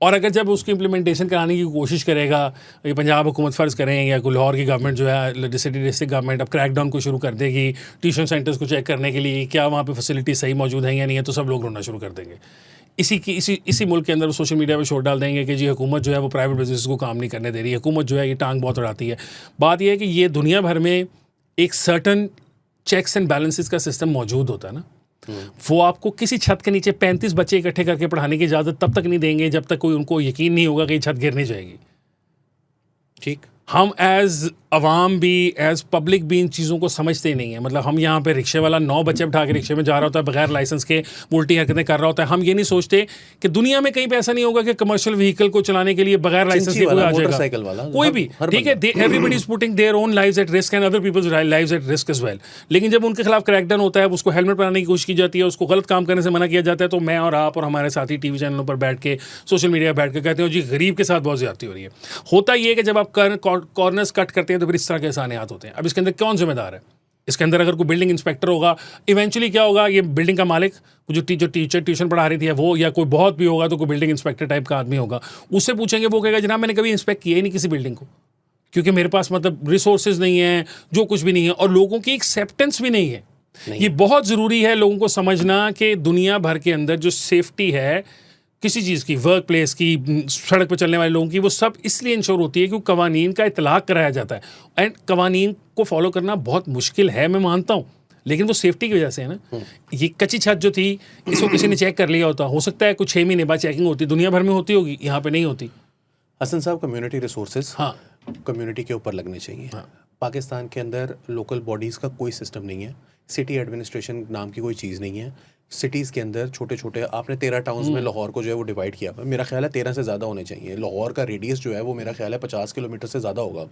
और अगर जब उसकी इम्प्लीमेंटेशन कराने की कोशिश करेगा, ये पंजाब हुकूमत फ़र्ज़ करें या कोई लाहौर की गवर्नमेंट जो है डिस्ट्रिक्ट गवर्नमेंट अब क्रैकडाउन को शुरू कर देगी ट्यूशन सेंटर्स को चेक करने के लिए, क्या वहाँ पे फैसिलिटी सही मौजूद है या नहीं है, तो सब लोग रोना शुरू कर देंगे। इसी मुल्क के अंदर वो सोशल मीडिया पे शोर डाल देंगे कि जी हुकूमत जो है वो प्राइवेट बिजनेस को काम नहीं करने दे रही है, हुकूमत जो है ये टांग बहुत अड़ाती है। बात यह है कि ये दुनिया भर में एक सर्टन चेक्स एंड बैलेंसेस का सिस्टम मौजूद होता है ना, वो आपको किसी छत के नीचे 35 बच्चे इकट्ठे करके पढ़ाने की इजाज़त तब तक नहीं देंगे जब तक कोई उनको यकीन नहीं होगा कि छत गिर नहीं जाएगी। ठीक, हम एज़ अवाम भी एज़ पब्लिक भी इन चीज़ों को समझते नहीं है। मतलब हम यहाँ पे रिक्शे वाला 9 बच्चे बिठा के रिक्शे में जा रहा होता है बगैर लाइसेंस के, उल्टी हरकतें कर रहा होता है। हम ये नहीं सोचते कि दुनिया में कहीं पे ऐसा नहीं होगा कि कमर्शियल व्हीकल को चलाने के लिए बगैर लाइसेंस के कोई आ जाएगा, कोई भी, ठीक है। Everybody is putting their own lives at risk and other people's lives at risk as well. लेकिन जब उनके खिलाफ क्रैकडाउन होता है, उसको हेलमेट पहनाने की कोशिश की जाती है, उसको गलत काम करने से मना किया जाता है, तो मैं और आप और हमारे साथी टीवी चैनलों पर बैठ के, सोशल मीडिया पर बैठ के कहते हो जी गरीब के साथ बहुत ज्यादती हो रही है। होता ये है कि जब आप कॉर्नर्स कट करते हैं तो फिर इस तरह के सानियात होते हैं। अब इसके अंदर कौन जिम्मेदार है? इसके अंदर अगर कोई बिल्डिंग इंस्पेक्टर होगा, इवेंचुअली क्या होगा, ये बिल्डिंग का मालिक जो टीचर ट्यूशन पढ़ा रही थी वो, या कोई बहुत भी होगा तो कोई बिल्डिंग इंस्पेक्टर टाइप का आदमी होगा, उससे पूछेंगे, वो कहेगा जनाब मैंने कभी इंस्पेक्ट किया ही नहीं किसी बिल्डिंग को, क्योंकि मेरे पास मतलब रिसोर्सेज नहीं है, जो कुछ भी नहीं है, और लोगों की एक्सेप्टेंस भी नहीं है। ये बहुत ज़रूरी है लोगों को समझना कि दुनिया भर के अंदर जो सेफ्टी है किसी चीज़ की, वर्क प्लेस की, सड़क पर चलने वाले लोगों की, वो सब इसलिए इंश्योर होती है क्योंकि कवानीन का इतलाक़ कराया जाता है। एंड कवानीन को फॉलो करना बहुत मुश्किल है, मैं मानता हूँ, लेकिन वो सेफ्टी की वजह से है ना। ये कच्ची छत जो थी, इसको किसी ने चेक कर लिया होता, हो सकता है कुछ 6 महीने बाद चेकिंग होती, दुनिया भर में होती होगी, यहाँ पे नहीं होती। हसन साहब, कम्युनिटी रिसोर्सेज हाँ कम्युनिटी के ऊपर लगने चाहिए। पाकिस्तान के अंदर लोकल बॉडीज़ का कोई सिस्टम नहीं है, सिटी एडमिनिस्ट्रेशन नाम की कोई चीज़ नहीं है। सिटीज़ के अंदर छोटे छोटे, आपने 13 टाउन्स में लाहौर को जो है वो डिवाइड किया हुआ है। मेरा ख्याल है 13 से ज़्यादा होने चाहिए। लाहौर का रेडियस जो है वो मेरा ख्याल है 50 किलोमीटर से ज़्यादा होगा।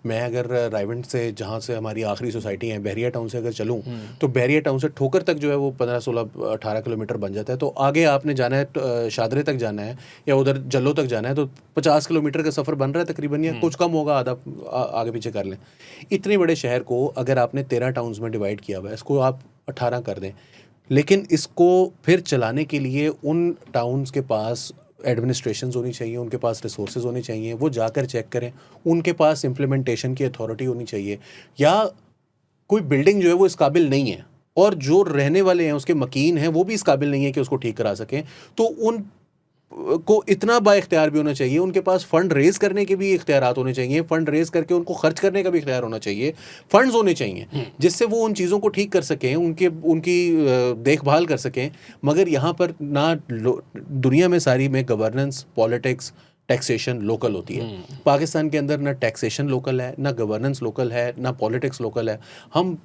मैं अगर रायवंड से, जहाँ से हमारी आखिरी सोसाइटी है, बहरिया टाउन से अगर चलूँ तो बहरिया टाउन से ठोकर तक जो है वो 15, 16, 18 किलोमीटर बन जाता है। तो आगे आपने जाना है, शादरे तक जाना है या उधर जल्लो तक जाना है, तो 50 किलोमीटर का सफ़र बन रहा है तकरीबन, या कुछ कम होगा, आधा आगे पीछे कर लें। इतने बड़े शहर को अगर आपने 13 टाउन्स में डिवाइड किया हुआ है, इसको आप 18 कर दें, लेकिन इसको फिर चलाने के लिए उन टाउन्स के पास एडमिनिस्ट्रेशंस होनी चाहिए, उनके पास रिसोर्सेज होने चाहिए, वो जाकर चेक करें, उनके पास इम्प्लीमेंटेशन की अथॉरिटी होनी चाहिए। या कोई बिल्डिंग जो है वो इस काबिल नहीं है, और जो रहने वाले हैं उसके मकीन हैं वो भी इस काबिल नहीं है कि उसको ठीक करा सकें, तो उन को इतना बाइख्तियार भी होना चाहिए, उनके पास फंड रेज करने के भी इख्तियारात होने चाहिए, फंड रेज करके उनको खर्च करने का भी इख्तियार होना चाहिए, फंड्स होने चाहिए जिससे वो उन चीज़ों को ठीक कर सकें, उनकी देखभाल कर सकें। मगर यहाँ पर ना दुनिया में सारी में गवर्नेंस, पॉलिटिक्स, टैक्सेशन लोकल होती है। पाकिस्तान के अंदर ना टैक्सेशन लोकल है, ना गवर्नेंस लोकल है, ना पॉलिटिक्स लोकल है। हम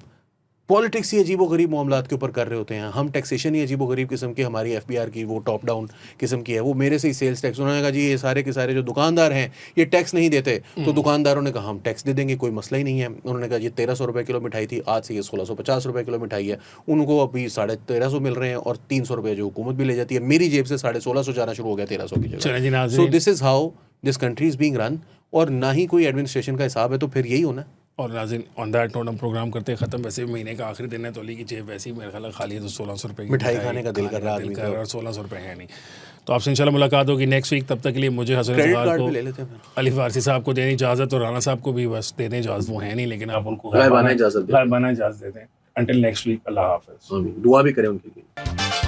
पॉलिटिक्स ही अजीबोगरीब मामलात के ऊपर कर रहे होते हैं, हम टैक्सेशन ही अजीबोगरीब किस्म की, हमारी एफबीआर की वो टॉप डाउन किस्म की है। वो मेरे से ही सेल्स टैक्स, उन्होंने कहा जी ये सारे के सारे जो दुकानदार हैं ये टैक्स नहीं देते, तो दुकानदारों ने कहा हम टैक्स दे देंगे, कोई मसला ही नहीं है। उन्होंने कहा जी 1300 रुपये किलो मिठाई थी, आज से ये 1650 रुपये किलो मिठाई है, उनको अभी 1350 मिल रहे हैं और 300 रुपये जो हुकूमत भी ले जाती है, मेरी जेब से 1650 जाना शुरू हो गया 1300 की जगह। So this is how this country is being run, और ना ही कोई एडमिनिस्ट्रेशन का हिसाब है, तो फिर यही होना। और नाज़रीन, ऑन दैट नोट हम प्रोग्राम करते हैं ख़त्म। वैसे भी महीने का आखिरी दिन है, तो अली की जेब वैसे ही मेरे ख्याल खाली है, तो 1600 रुपये की मिठाई खाने का दिल कर रहा है और 1600 रुपये है नहीं। तो आपसे इंशाल्लाह मुलाकात होगी नेक्स्ट वीक। तब तक के लिए मुझे हसन इफ्तिखार को, ले लेते हैं, अली फारसी साहब को देने इजाज़त, और राना साहब को भी बस दे दें इजाज़त। वो है नहीं, लेकिन आप उनको गायबाना इजाज़त दे दें। अंटिल नेक्स्ट वीक, अल्लाह हाफ़िज़। दुआ भी करें उनके लिए।